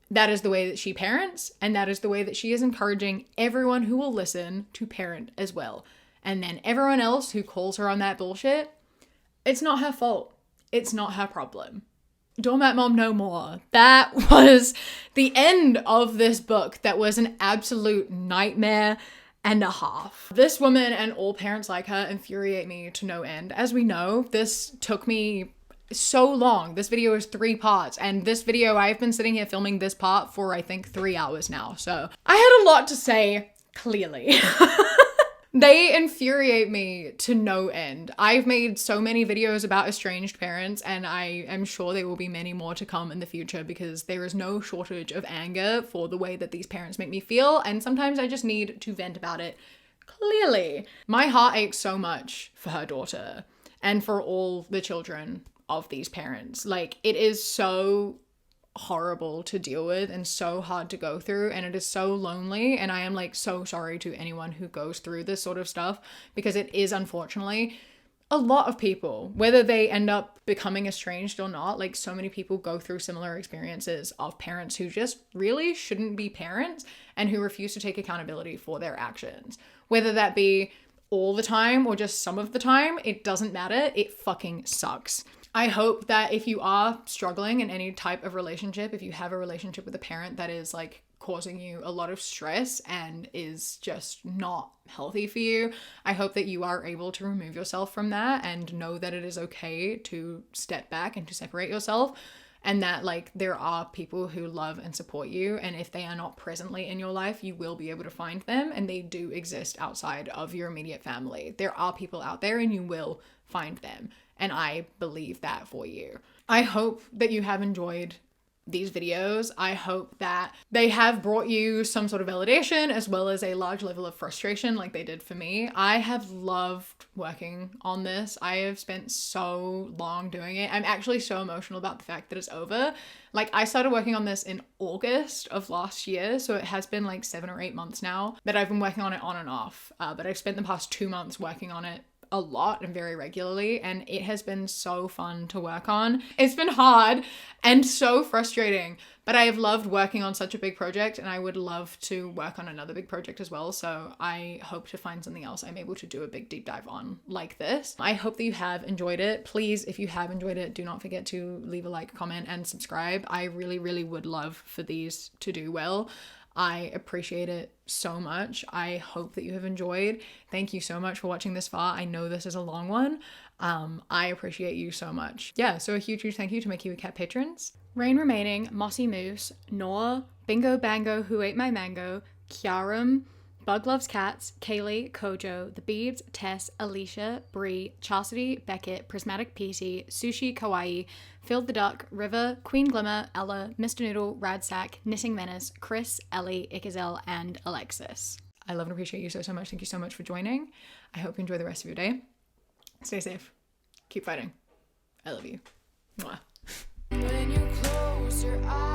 That is the way that she parents, and that is the way that she is encouraging everyone who will listen to parent as well. And then everyone else who calls her on that bullshit, it's not her fault. It's not her problem. Doormat Mom no more. That was the end of this book. That was an absolute nightmare and a half. This woman and all parents like her infuriate me to no end. As we know, this took me so long. This video is 3 parts, and this video, I've been sitting here filming this part for I think 3 hours now. So I had a lot to say, clearly. They infuriate me to no end. I've made so many videos about estranged parents, and I am sure there will be many more to come in the future because there is no shortage of anger for the way that these parents make me feel, and sometimes I just need to vent about it clearly. My heart aches so much for her daughter and for all the children of these parents. Like, it is so horrible to deal with and so hard to go through, and it is so lonely, and I am like so sorry to anyone who goes through this sort of stuff because it is unfortunately a lot of people, whether they end up becoming estranged or not. Like, so many people go through similar experiences of parents who just really shouldn't be parents and who refuse to take accountability for their actions, whether that be all the time or just some of the time. It doesn't matter. It fucking sucks. I hope that if you are struggling in any type of relationship, if you have a relationship with a parent that is like causing you a lot of stress and is just not healthy for you, I hope that you are able to remove yourself from that and know that it is okay to step back and to separate yourself, and that like there are people who love and support you, and if they are not presently in your life, you will be able to find them, and they do exist outside of your immediate family. There are people out there and you will find them. And I believe that for you. I hope that you have enjoyed these videos. I hope that they have brought you some sort of validation as well as a large level of frustration like they did for me. I have loved working on this. I have spent so long doing it. I'm actually so emotional about the fact that it's over. Like, I started working on this in August of last year, so it has been like 7 or 8 months now that I've been working on it on and off. But I've spent the past 2 months working on it a lot and very regularly, and it has been so fun to work on. It's been hard and so frustrating, but I have loved working on such a big project, and I would love to work on another big project as well. So I hope to find something else I'm able to do a big deep dive on like this. I hope that you have enjoyed it. Please, if you have enjoyed it, do not forget to leave a like, comment, and subscribe. I really, really would love for these to do well. I appreciate it so much. I hope that you have enjoyed. Thank you so much for watching this far. I know this is a long one. I appreciate you so much. Yeah, so a huge, huge thank you to my Kiwi Cat patrons. Rain Remaining, Mossy Moose, Noah, Bingo Bango Who Ate My Mango, Kyarum, Bug Loves Cats, Kaylee, Kojo, The Beebs, Tess, Alicia, Bree, Chastity, Beckett, Prismatic PT, Sushi Kawaii, Phil the Duck, River, Queen Glimmer, Ella, Mr. Noodle, Radsack, Knitting Menace, Chris, Ellie, Ikazel, and Alexis. I love and appreciate you so, so much. Thank you so much for joining. I hope you enjoy the rest of your day. Stay safe. Keep fighting. I love you. Mwah. When you close your eyes.